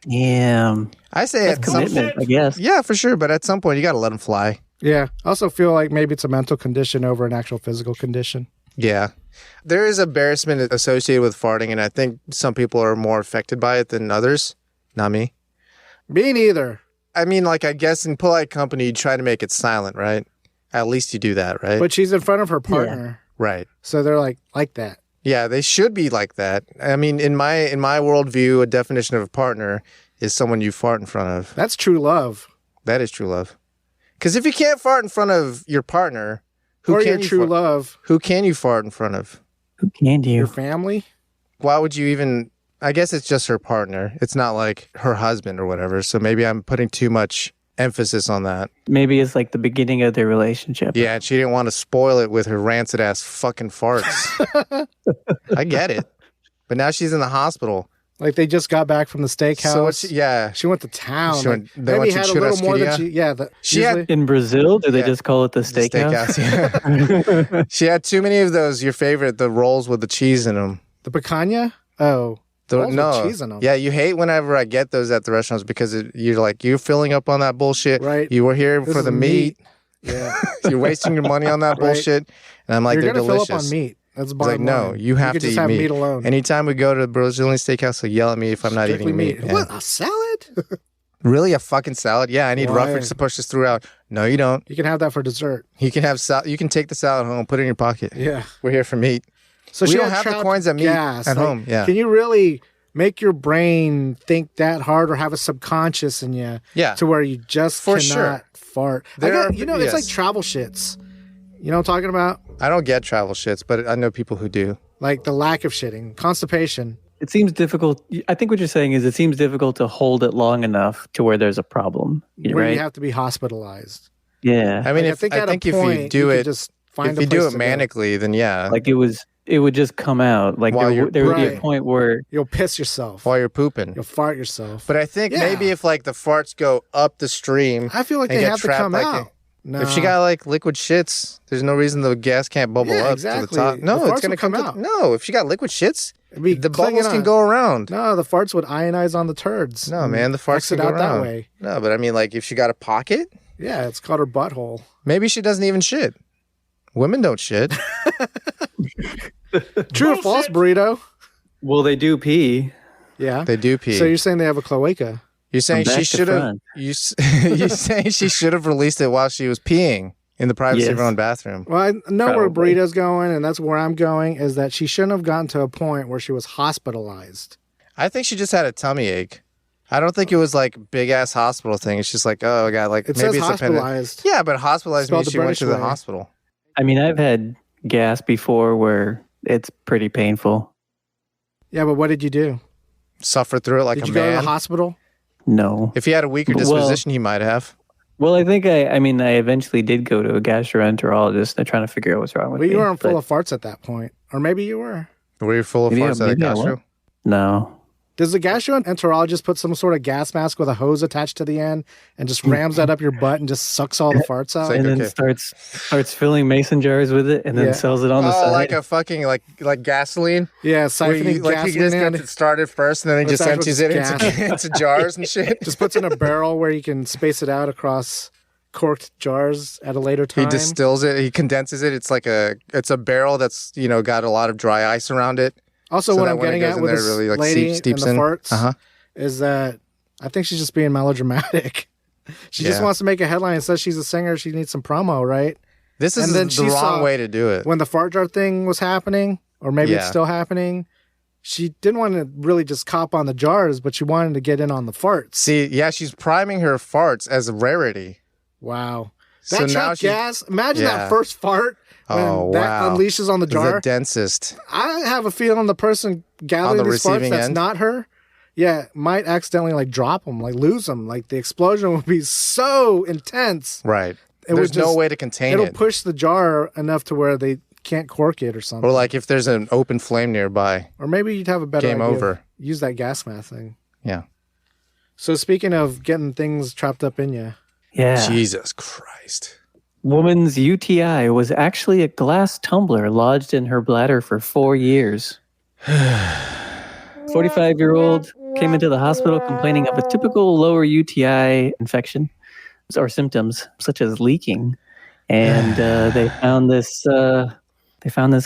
Yeah. I say That's at some commitment, I guess. Yeah, for sure. But at some point, you got to let him fly. Yeah. I also feel like maybe it's a mental condition over an actual physical condition. Yeah. There is embarrassment associated with farting, and I think some people are more affected by it than others. Not me. Me neither. I mean, like, I guess in polite company, you try to make it silent, right? At least you do that, right? But she's in front of her partner. Right. So they're like that. Yeah, they should be like that. I mean, in my worldview, a definition of a partner is someone you fart in front of. That's true love. That is true love. Because if you can't fart in front of your partner, Or can your you true fart- love. Who can you fart in front of? Who can Your you? family. Why would you even? I guess it's just her partner. It's not like her husband or whatever. So maybe I'm putting too much emphasis on that. Maybe it's like the beginning of their relationship. Yeah, and she didn't want to spoil it with her rancid ass fucking farts. I get it. But now she's in the hospital. Like they just got back from the steakhouse. So what's she went to town. She went- they maybe went to had a little more than churrascaria? she. She had- usually- In Brazil, do they Yeah. just call it the steakhouse? yeah. She had too many of those. Your favorite, the rolls with the cheese in them. the picanha. Oh, rolls with cheese in 'em. Yeah, you hate whenever I get those at the restaurants because you're filling up on that bullshit. Right. You were here This for is the meat. Yeah, You're wasting your money on that Right. bullshit. And I'm like, you're they're gonna delicious. fill up on meat. That's It's bottom like, no, line. you have could to just eat have meat. meat alone. Anytime we go to the Brazilian steakhouse, they'll yell at me if I'm not Strictly eating meat. Yeah. What, a salad? Really? A fucking salad? Yeah, I need Why? Rufford's to push this through out. No, you don't. You can have that for dessert. You can have you can take the salad home, put it in your pocket. Yeah. We're here for meat. So We she don't had have the trapped coins that meat gas. at Like, home, yeah. Can you really make your brain think that hard or have a subconscious in you? Yeah. To where you just For cannot sure. fart. There are- it's yes. like travel shits. You know what I'm talking about? I don't get travel shits, but I know people who do. Like the lack of shitting, constipation. It seems difficult. I think what you're saying is it seems difficult to hold it long enough to where there's a problem. Where right? you have to be hospitalized. Yeah. I mean, I think if you do it, just if you do it manically, then yeah. Like it would just come out. Like there would be a point where you'll piss yourself while you're pooping. You'll fart yourself. But I think maybe if like the farts go up the stream, I feel like they have to come out. No. If she got like liquid shits, there's no reason the gas can't bubble up to the top. No, it's gonna come out. No, if she got liquid shits, the bubbles can go around. No, the farts would ionize on the turds. No, man, the farts can go around. That way. No, but I mean, like if she got a pocket. Yeah, it's called her butthole. Maybe she doesn't even shit. Women don't shit. True or false, burrito? Well, they do pee. Yeah, they do pee. So you're saying they have a cloaca? You're saying she should have. You're saying she should have released it while she was peeing in the privacy of her own bathroom. Well, I know where burrito's going, and that's where I'm going. Is that she shouldn't have gotten to a point where she was hospitalized? I think she just had a tummy ache. I don't think it was like big ass hospital thing. It's just like, oh god, like it maybe says it's hospitalized. Yeah, but hospitalized means she went to the hospital. I mean, I've had gas before where it's pretty painful. Yeah, but what did you do? Suffer through it like a man. Did you go to the hospital? No. If he had a weaker disposition, he might have. Well, I think I eventually did go to a gastroenterologist. They're trying to figure out what's wrong with me. But you weren't full of farts at that point. Or maybe you were. Were you full of farts at a gastro? No. Does the gastroenterologist put some sort of gas mask with a hose attached to the end and just rams that up your butt and just sucks all the farts out? And then starts filling mason jars with it and then sells it on the side. Like a fucking like gasoline? Yeah, siphoning gasoline. He just gets it started first and then he just empties it into jars and shit. Just puts in a barrel where you can space it out across corked jars at a later time. He distills it, he condenses it. It's a barrel that's, got a lot of dry ice around it. Also, so what I'm getting at with this really, lady and the farts is that I think she's just being melodramatic. She just wants to make a headline and says she's a singer. She needs some promo, right? This is the wrong way to do it. When the fart jar thing was happening, or maybe it's still happening, she didn't want to really just cop on the jars, but she wanted to get in on the farts. See, she's priming her farts as a rarity. Wow. That truck gas, imagine that first fart. When that unleashes on the jar. The densest. I have a feeling the person gathering these farts that's not her, might accidentally drop them, lose them. The explosion would be so intense. Right. There's no way to contain it. It'll push the jar enough to where they can't cork it or something. Or if there's an open flame nearby. Or maybe you'd have a better idea. Game over. Use that gas mask thing. Yeah. So speaking of getting things trapped up in you. Yeah. Jesus Christ. Woman's UTI was actually a glass tumbler lodged in her bladder for 4 years. 45-year-old came into the hospital complaining of a typical lower UTI infection or symptoms such as leaking, and they found this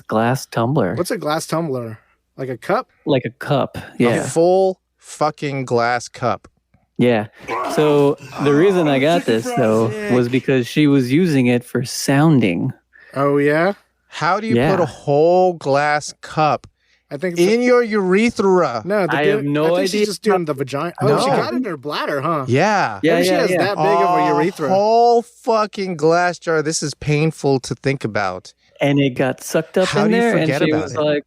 glass tumbler. What's a glass tumbler? Like a cup? Like a cup. Yeah. A full fucking glass cup. Yeah. So the reason I got this, though, was because she was using it for sounding. Oh, yeah? How do you put a whole glass cup in your urethra? No, I have no idea. She's just doing the vagina. Oh, she got it in her bladder, huh? Yeah. Maybe she has that big of a urethra. Whole fucking glass jar. This is painful to think about. And it got sucked up in there, and she was like,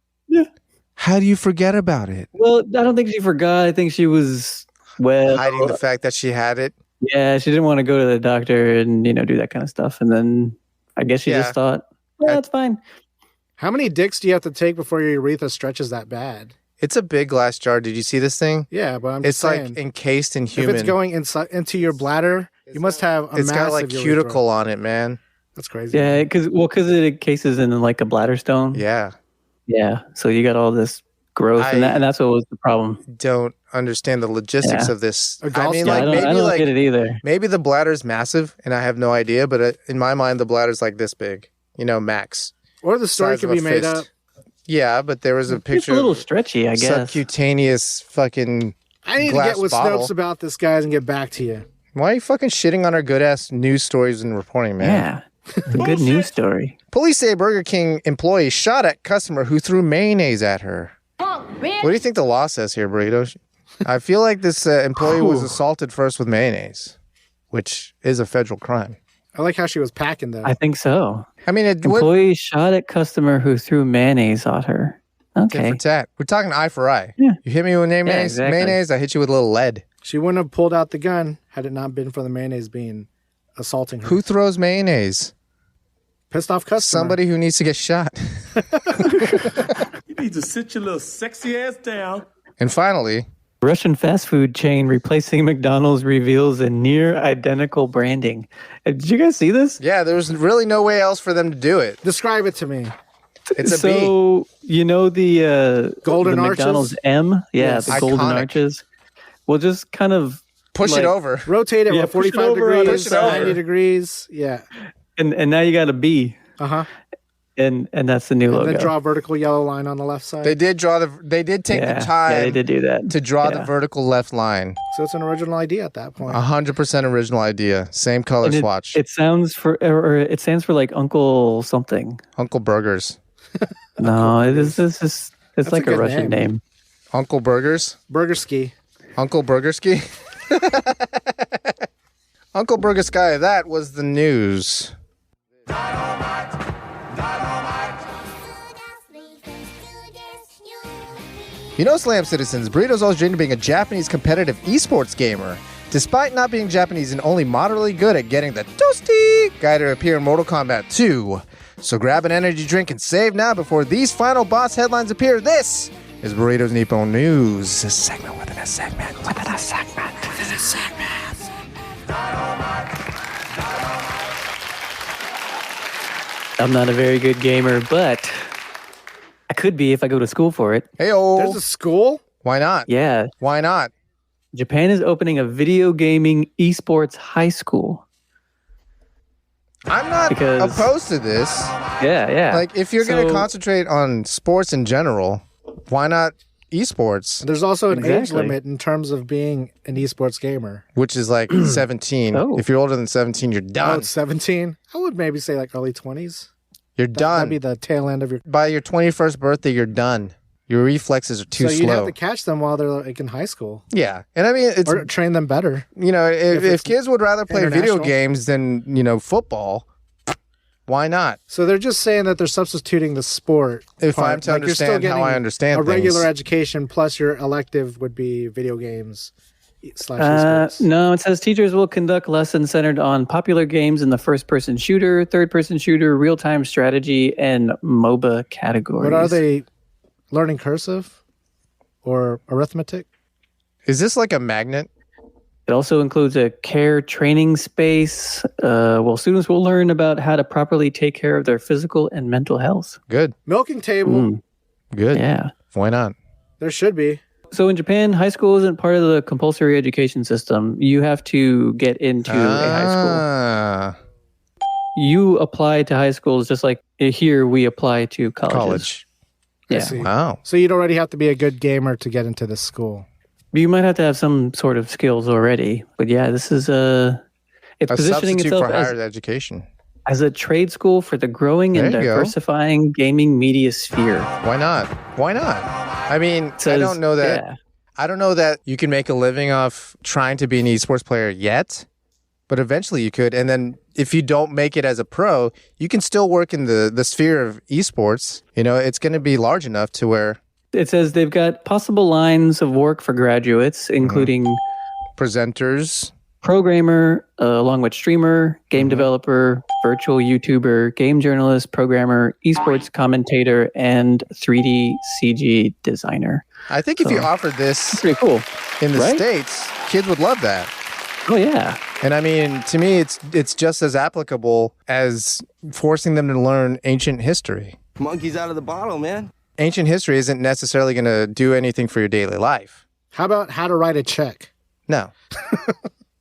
How do you forget about it? Well, I don't think she forgot. I think she was... hiding the fact that she had it. Yeah, she didn't want to go to the doctor and do that kind of stuff. And then I guess she just thought, that's fine. How many dicks do you have to take before your urethra stretches that bad? It's a big glass jar. Did you see this thing? Yeah, but I'm just saying, encased in human. If it's going into your bladder, you must have a massive got cuticle on it, man. That's crazy. Yeah, because it encases in a bladder stone. Yeah. Yeah. So you got all this growth, and that's what was the problem. Don't understand the logistics of this. I don't get it either. Maybe the bladder's massive, and I have no idea. But in my mind, the bladder's this big, max. Or the story could be made up. Yeah, but there was a picture. It's a little stretchy, I guess. Subcutaneous fucking. I need to get with Snopes about this, guys, and get back to you. Why are you fucking shitting on our good ass news stories and reporting, man? Yeah. It's a good news story. Police say Burger King employee shot at customer who threw mayonnaise at her. What do you think the law says here, Burrito? I feel like this employee was assaulted first with mayonnaise, which is a federal crime. I like how she was packing, though. I think so. I mean, employee shot at customer who threw mayonnaise at her. Okay. Tit for tat. We're talking eye for eye. Yeah. You hit me with mayonnaise, I hit you with a little lead. She wouldn't have pulled out the gun had it not been for the mayonnaise being assaulting her. Who throws mayonnaise? Pissed off customer. Somebody who needs to get shot. You need to sit your little sexy ass down. And finally, Russian fast food chain replacing McDonald's reveals a near identical branding. Did you guys see this? yeah, there was really no way else for them to do it. Describe it to me. It's a B. So, you know the Golden the arches? McDonald's M? Yeah, Yes. the golden Iconic. arches. Well, just kind of Push it like- over. Rotate it Yeah, with push it 45 over on degrees, its side. 90 degrees. Yeah. And now you got a B. Uh-huh. And that's the new And logo. then draw a vertical yellow line on the left side. They did take yeah. the time Yeah, they did do that. to draw Yeah. the vertical left line. So it's an original idea at that point. 100% original idea. Same color And swatch. It stands for like Uncle something. Uncle Burgers. No, it's like a a good Russian name. Uncle Burgers? Burger ski. Uncle Burgerski? Uncle Burgersky, that was the news. You know, Slam Citizens, Burrito's always dreamed of being a Japanese competitive esports gamer. Despite not being Japanese and only moderately good at getting the toasty guy to appear in Mortal Kombat 2. So grab an energy drink and save now before these final boss headlines appear. This is Burrito's Nippon News. A segment within a segment within a segment within a segment. I'm not a very good gamer, but I could be if I go to school for it. Hey-o. There's a school? Why not? Yeah. Why not? Japan is opening a video gaming esports high school. I'm not Because- opposed to this. Yeah. Like, if you're going to So- concentrate on sports in general, why not esports, There's also an age Exactly. limit in terms of being an esports gamer. which is like 17. Oh. If you're older than 17, you're Oh, done. it's 17? I would maybe say like early 20s. You're That'd done. be the tail end of your... By your 21st birthday, you're done. Your reflexes are too so you'd have slow. to catch them while they're like in high school. Yeah. And I mean, it's, Or train them better. you know, if it's kids would rather play video international. games than, you know, football, why not? So they're just saying that they're substituting the sport. If part. I'm to Like, you're still understand how I getting understand a regular things. education plus your elective would be video games / esports. No, it says teachers will conduct lessons centered on popular games in the first-person shooter, third-person shooter, real-time strategy, and MOBA categories. But are they learning cursive or arithmetic? Is this like a magnet? It also includes a care training space. Well, students will learn about how to properly take care of their physical and mental health. Good. Milking table. Good. Yeah. Why not? There should be. So in Japan, high school isn't part of the compulsory education system. You have to get into a high school. Ah, You apply to high schools just like here we apply to colleges. college. I Yeah. see. Wow. So you'd already have to be a good gamer to get into this school. You might have to have some sort of skills already. But yeah, this is it's A positioning substitute itself for higher as, education. as a trade school for the growing and There you go. diversifying gaming media sphere. Why not? Why not? I mean, I Says- don't know that. yeah. I don't know that you can make a living off trying to be an esports player yet, but eventually you could. And then if you don't make it as a pro, you can still work in the sphere of esports. You know, it's going to be large enough to where It says they've got possible lines of work for graduates, including presenters. programmer, along with streamer, game developer, virtual YouTuber, game journalist, programmer, esports commentator, and 3D CG designer. I think if you So- offered this Pretty cool. in the right? States, kids would love that. Oh yeah. And I mean, to me, it's just as applicable as forcing them to learn ancient history. Monkey's out of the bottle, man. Ancient history isn't necessarily going to do anything for your daily life. How about how to write a check? No.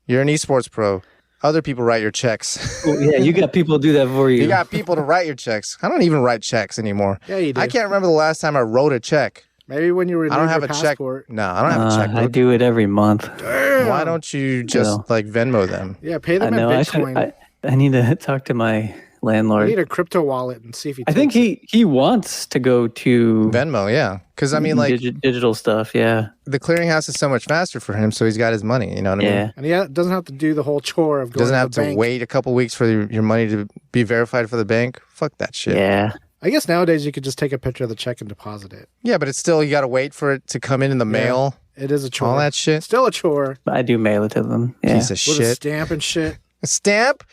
You're an esports pro. Other people write your checks. Well, yeah, you got people do that for you. You got people to write your checks. I don't even write checks anymore. Yeah, you do. I can't remember the last time I wrote a check. Maybe when you I renew don't have your a passport. check. No, I don't have a I checkbook. do it every month. Why don't you just Yeah. like Venmo them? Yeah, pay I them in know. Bitcoin. I need to talk to my You landlord. need a crypto wallet and see if he I think takes it. he wants to go to Venmo, yeah. Because I mean, like digital stuff. Yeah. the clearinghouse is so much faster for him, so he's got his money. You know what I mean? Yeah. And he doesn't have to do the whole chore of going Doesn't to have the to bank. wait a couple weeks for your money to be verified for the bank. Fuck that shit. Yeah. I guess nowadays you could just take a picture of the check and deposit it. Yeah, but it's still, you got to wait for it to come in the mail. It is a chore. All that shit. Still a chore. I do mail it to them. Yeah. Piece of With a shit. stamp and shit. A stamp?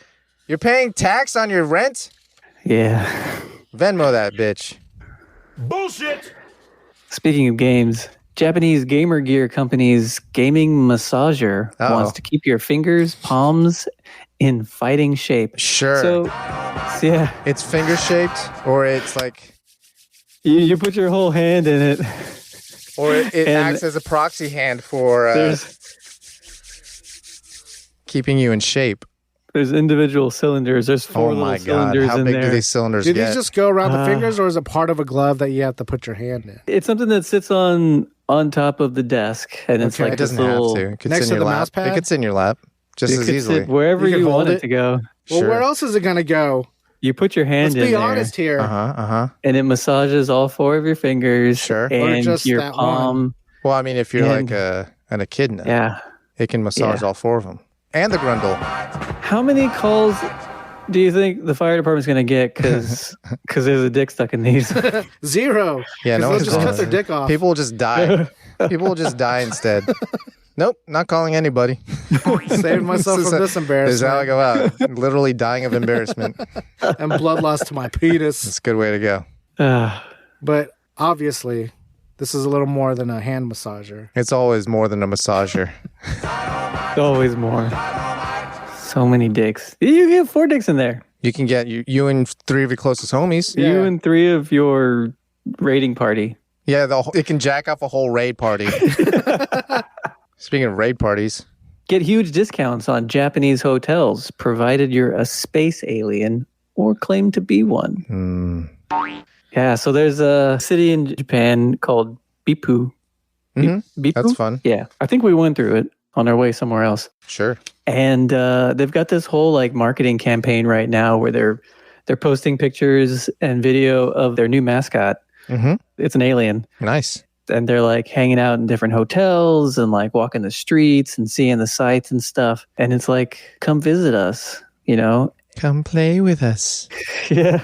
You're paying tax on your rent? Yeah. Venmo that bitch. Bullshit! Speaking of games, Japanese gamer gear company's gaming massager wants to keep your fingers, palms in fighting shape. Sure. So yeah. It's finger shaped, or it's like... You put your whole hand in it. Or it acts as a proxy hand for keeping you in shape. There's individual cylinders. There's 4 little cylinders in there. How big do these cylinders get? Do these just go around the fingers, or is it part of a glove that you have to put your hand in? It's something that sits on top of the desk, and it's like it doesn't this little, have to. It could next sit in to your the lap. mouse pad? It could sit in your lap just as easily. Sit wherever You can you hold want it it? to go. Well, where else is it going to go? You put your hand Let's in be there, honest here. and it massages all 4 of your fingers, Sure. and Or just your that palm. Well, I mean, if you're And- like an echidna, Yeah. it can massage all 4 of them. And the grundle. How many calls do you think the fire department's going to get because there's a dick stuck in these? 0. Yeah, no they'll one's just cut calling. their dick off. People will just die. People will just die instead. Nope, not calling anybody. Saved myself from this This is how I embarrassment go out. Literally dying of embarrassment. and blood loss to my penis. It's a good way to go. But obviously, this is a little more than a hand massager. It's always more than a massager. Always more. So many dicks. You get 4 dicks in there. You can get you and 3 of your closest homies. Yeah. You and 3 of your raiding party. Yeah, it can jack off a whole raid party. Speaking of raid parties. Get huge discounts on Japanese hotels, provided you're a space alien or claim to be one. Yeah, so there's a city in Japan called Bippu. Bippu? That's fun. Yeah, I think we went through it on our way somewhere else. Sure. And they've got this whole like marketing campaign right now where they're posting pictures and video of their new mascot. It's an alien. Nice. And they're like hanging out in different hotels and like walking the streets and seeing the sights and stuff. And it's like, come visit us, you know? Come play with us. Yeah.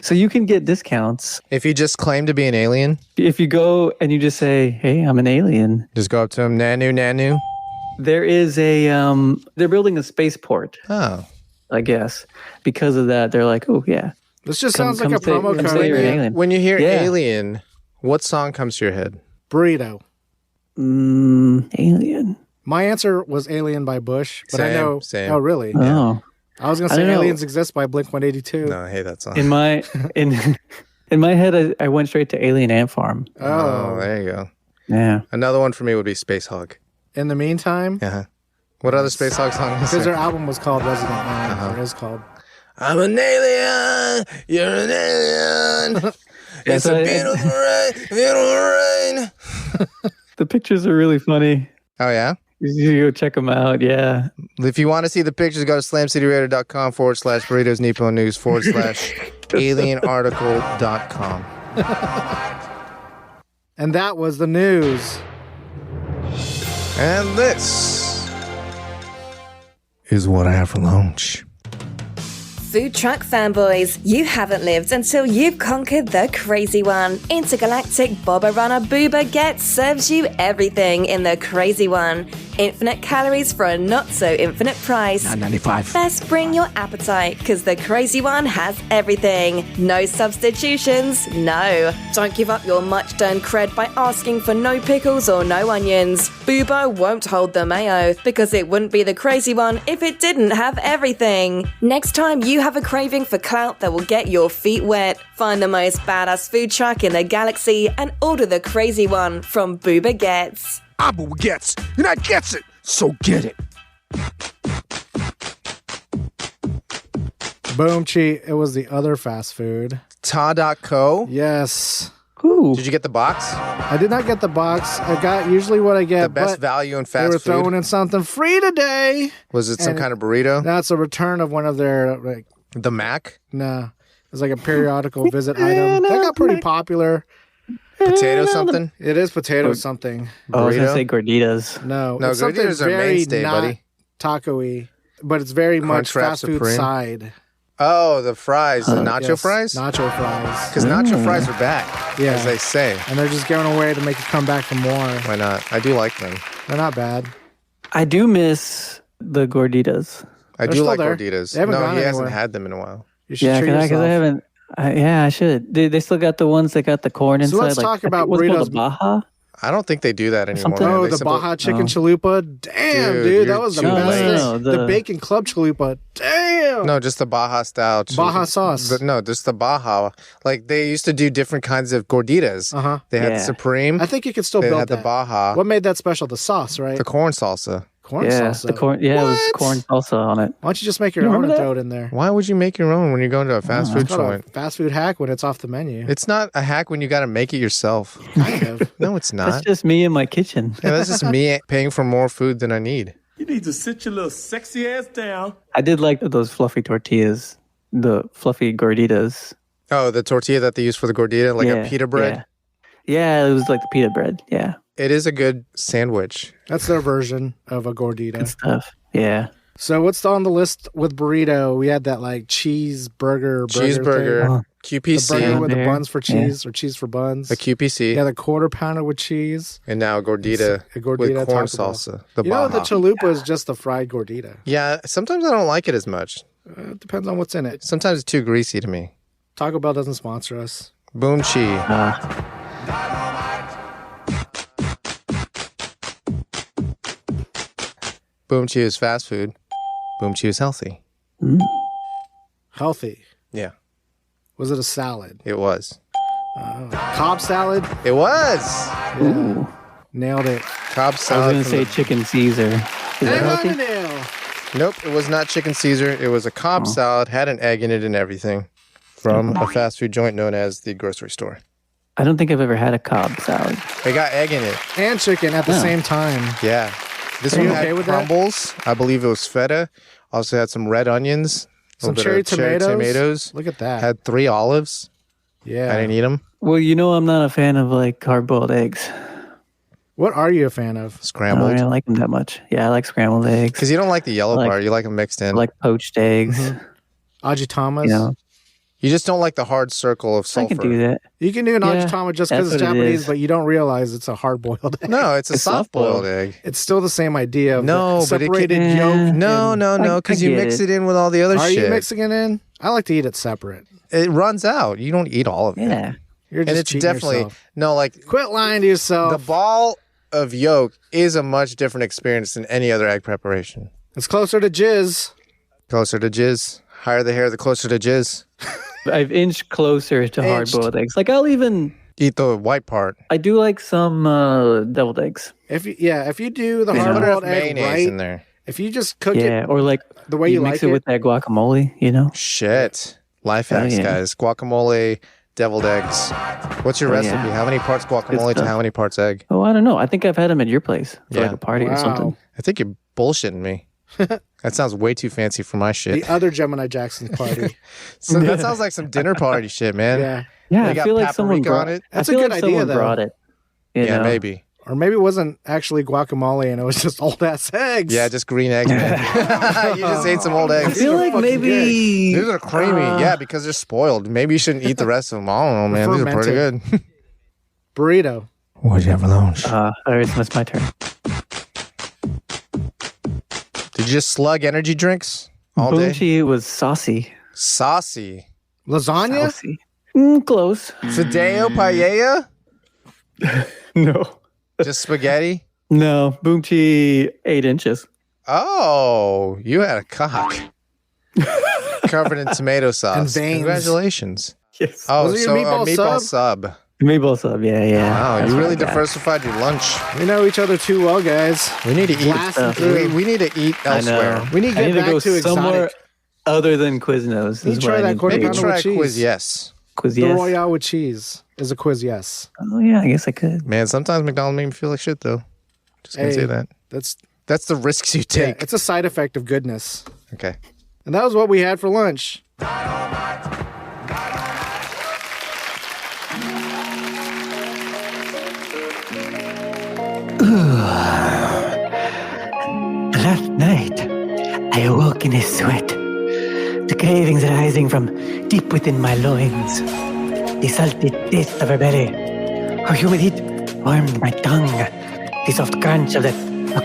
So you can get discounts. If you just claim to be an alien, If you go and you just say, hey, I'm an alien. just go up to him, Nanu, Nanu. There is they're building a spaceport, Oh. I guess. Because of that, they're like, oh, yeah. This just Come- sounds like come a say- promo come code. say you're an man. alien. When you hear Yeah. alien, what song comes to your head? Burrito. Alien. My answer was Alien by Bush, but I Same, know. same. Oh, really? Oh. I was going to I say don't know. Aliens Exist by Blink-182. No, I hate that song. In my in my head, I went straight to Alien Ant Farm. Oh, there you go. Yeah. Another one for me would be Space Hog. In the meantime, What other Space Hog song is because there? their album was called Resident Alien, or is called. I'm an alien. You're an alien. It's so a beautiful rain. The pictures are really funny. Oh, yeah? You go check them out. Yeah. If you want to see the pictures, go to slamcityradar.com/burritos Nippon News /alienarticle.com. And that was the news. And this is what I have for lunch. Food truck fanboys, you haven't lived until you've conquered the crazy one. Intergalactic Boba Runner Booba Get serves you everything in the crazy one. Infinite calories for a not-so-infinite price. $9.95. Best bring your appetite, because the crazy one has everything. No substitutions, no. Don't give up your much-done cred by asking for no pickles or no onions. Boobo won't hold the mayo, because it wouldn't be the crazy one if it didn't have everything. Next time you have a craving for clout that will get your feet wet, find the most badass food truck in the galaxy and order the crazy one from Booba Gets. Abu gets, and I gets it, so get it. Boom, cheat. It was the other fast food. Ta.co. Yes. Ooh. Did you get the box? I did not get the box. I got usually what I get. The best but value in they fast were food? throwing in something free today. Was it some And kind of burrito? That's a return of one of their, like, The Mac? no. It's like a periodical visit item. That got pretty popular. Potato something? It is potato something. Oh, I was going to Burrito? say gorditas. No, No, it's something gorditas are very mainstay, not buddy. taco-y, but it's very much Crunchwrap fast food Supreme? side. Oh, the fries, the nacho fries? Nacho fries. Because nacho fries are back, as they say. And they're just giving away to make you come back for more. Why not? I do like them. They're not bad. I do miss the gorditas. I do like gorditas. No, he hasn't had them in a while. You should treat because yourself. I haven't. I should. They still got the ones that got the corn inside. So let's talk about what's it burritos. called, the Baja? I don't think they do that anymore. Oh, the Baja chicken chalupa. Damn, dude, that was the best. The bacon club chalupa. Damn. No, just the Baja style. Baja sauce. No, just the Baja. Like they used to do different kinds of gorditas. They had the Supreme. I think you could still build that. They had the Baja. What made that special? The sauce, right? The corn salsa. Corn salsa. The corn. Yeah, it was corn salsa on it. Why don't you just make your own and throw it in there? Why would you make your own when you're going to a fast food joint? A fast food hack when it's off the menu. It's not a hack when you got to make it yourself. Kind of. No, it's not. That's just me in my kitchen. Yeah, that's just me paying for more food than I need. You need to sit your little sexy ass down. I did like those fluffy tortillas, the fluffy gorditas. Oh, the tortilla that they use for the gordita, like a pita bread? Yeah, it was like the pita bread. Yeah. It is a good sandwich. That's their version of a gordita. Good stuff. Yeah. So what's on the list with burrito? We had that like cheeseburger thing. QPC. The burger with the buns for cheese or cheese for buns. A QPC. Yeah, the quarter pounder with cheese. And now a gordita with corn salsa. The Baja. The chalupa is just the fried gordita. Yeah, sometimes I don't like it as much. It depends on what's in it. Sometimes it's too greasy to me. Taco Bell doesn't sponsor us. Boom Chi. Boom Chi is fast food. Boom Chi is healthy. Healthy? Yeah. Was it a salad? It was. Cobb salad? It was. Yeah. Nailed it. Cobb salad. I was going to say chicken Caesar. Is that healthy? Nope, it was not chicken Caesar. It was a Cobb salad, had an egg in it and everything from a fast food joint known as the grocery store. I don't think I've ever had a Cobb salad. It got egg in it. And chicken at the same time. Yeah. This one had crumbles. I believe it was feta. Also had some red onions. Some cherry tomatoes. Look at that. Had 3 olives. Yeah. I didn't eat them. Well, you know I'm not a fan of like hard-boiled eggs. What are you a fan of? Scrambled. I don't really like them that much. Yeah, I like scrambled eggs. Because you don't like the yellow part. You like them mixed in. I like poached eggs. Ajitamas. You know. You just don't like the hard circle of sulfur. I can do that. You can do an ajitama just because it's Japanese, but you don't realize it's a hard-boiled egg. No, it's a soft-boiled egg. It's still the same idea of but separated yolk. No, because you mix it in with all the other shit. Are you mixing it in? I like to eat it separate. It runs out. You don't eat all of it. Yeah. You're just cheating yourself. Quit lying to yourself. The ball of yolk is a much different experience than any other egg preparation. It's closer to jizz. Closer to jizz. Higher the hair, the closer to jizz. I've inched closer to hard-boiled eggs. Like I'll even eat the white part. I do like some deviled eggs. If you do the hard-boiled egg right, in there. If you just cook it, or like the way you mix it with that guacamole, you know. Shit, life hacks, guys. Guacamole, deviled eggs. What's your recipe? How many parts guacamole to how many parts egg? Oh, I don't know. I think I've had them at your place for like a party or something. I think you're bullshitting me. That sounds way too fancy for my shit. The other Gemini Jackson's party. So that sounds like some dinner party shit, man. Yeah. I feel like someone brought it. That's a good idea, though. Brought it. You know? Maybe. Or maybe it wasn't actually guacamole and it was just old ass eggs. Yeah, just green eggs, man. You just ate some old eggs. I feel like maybe these are creamy. Yeah, because they're spoiled. Maybe you shouldn't eat the rest of them. I don't know, man. These are pretty good. Burrito. What'd you have for lunch? All right, it's my turn. Did you just slug energy drinks all day? Boomchi was saucy. Saucy. Lasagna? Saucy. Close. Fideo paella? No. Just spaghetti? No. Boomchi 8 inches. Oh, you had a cock. Covered in tomato sauce. And veins. Congratulations. Yes. Oh, so a meatball sub. Meatball sub, yeah. Wow, you really diversified your lunch. We know each other too well, guys. We need to eat. We need to eat elsewhere. We need to get back to exotic. Somewhere other than Quiznos. Maybe try that quarter pounder with cheese. Quiz yes. Quiz yes. The Royale with cheese is a quiz yes. Oh yeah, I guess I could. Man, sometimes McDonald's make me feel like shit though. Just gonna say that. That's the risks you take. Yeah, it's a side effect of goodness. Okay. And that was what we had for lunch. Last night, I awoke in a sweat. The cravings rising from deep within my loins. The salty taste of her belly. Her humid heat warmed my tongue. The soft crunch of that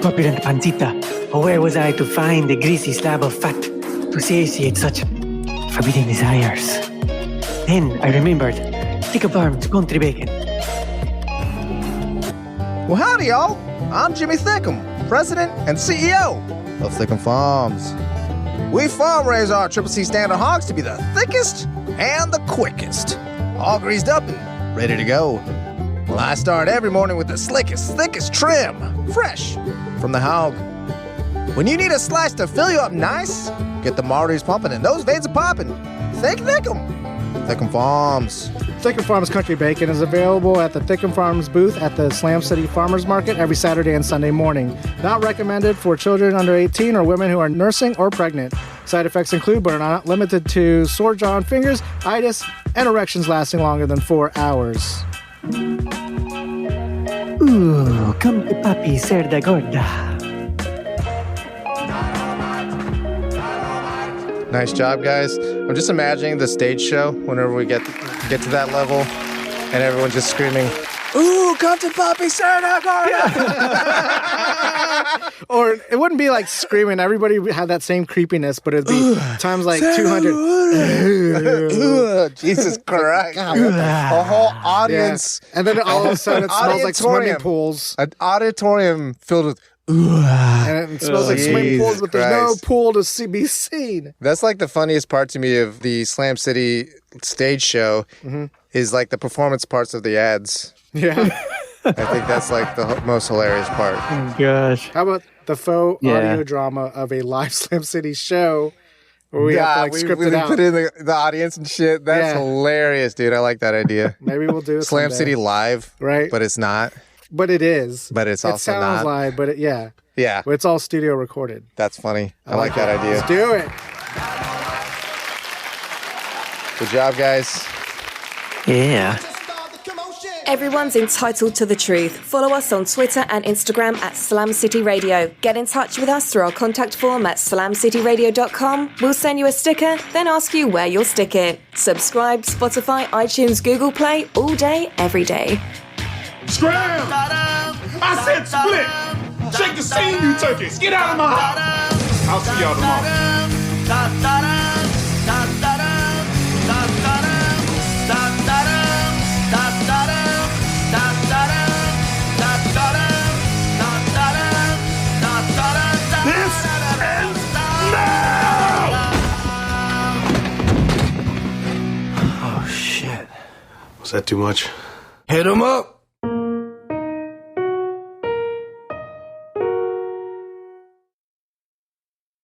corpulent pancita. Oh, where was I to find a greasy slab of fat to satiate such forbidding desires? Then I remembered Thick Farms country bacon. Well, howdy, y'all. I'm Jimmy Thickum, President and CEO of Thickum Farms. We farm raise our Triple C standard hogs to be the thickest and the quickest. All greased up and ready to go. Well, I start every morning with the slickest, thickest trim, fresh from the hog. When you need a slice to fill you up nice, get the arteries pumping and those veins are popping. Think Thickum. Thickum Farms. Thickum Farms Country Bacon is available at the Thickum Farms booth at the Slam City Farmers Market every Saturday and Sunday morning. Not recommended for children under 18 or women who are nursing or pregnant. Side effects include, but are not limited to, sore jaw and fingers, itis, and erections lasting longer than 4 hours. Ooh, come to papi cerda gorda. Nice job, guys. I'm just imagining the stage show whenever we get to that level and everyone's just screaming, "Ooh, come to Papi Cerda Gorda!" Or it wouldn't be like screaming. Everybody had that same creepiness, but it'd be times like 200. Jesus Christ. A whole audience. Yeah. And then all of a sudden it smells like swimming pools. An auditorium filled with and it smells like swimming pools, but there's no pool to be seen. That's like the funniest part to me of the Slam City stage show is like the performance parts of the ads. Yeah. I think that's like the most hilarious part. Oh, gosh. How about the faux audio drama of a live Slam City show where we have to like script it out? Put in the audience and shit. That's hilarious, dude. I like that idea. Maybe we'll do it Slam someday. City live, right? But it's not. But it is. But it's also not. It sounds live, but yeah. Yeah. But it's all studio recorded. That's funny. I like that idea. Let's do it. Good job, guys. Yeah. Everyone's entitled to the truth. Follow us on Twitter and Instagram at Slam City Radio. Get in touch with us through our contact form at slamcityradio.com. We'll send you a sticker, then ask you where you'll stick it. Subscribe, Spotify, iTunes, Google Play, all day, every day. Scram! I said split! Shake the scene, you turkeys! Get out of my house! I'll see y'all tomorrow. This ends now! Oh, shit. Was that too much? Hit him up.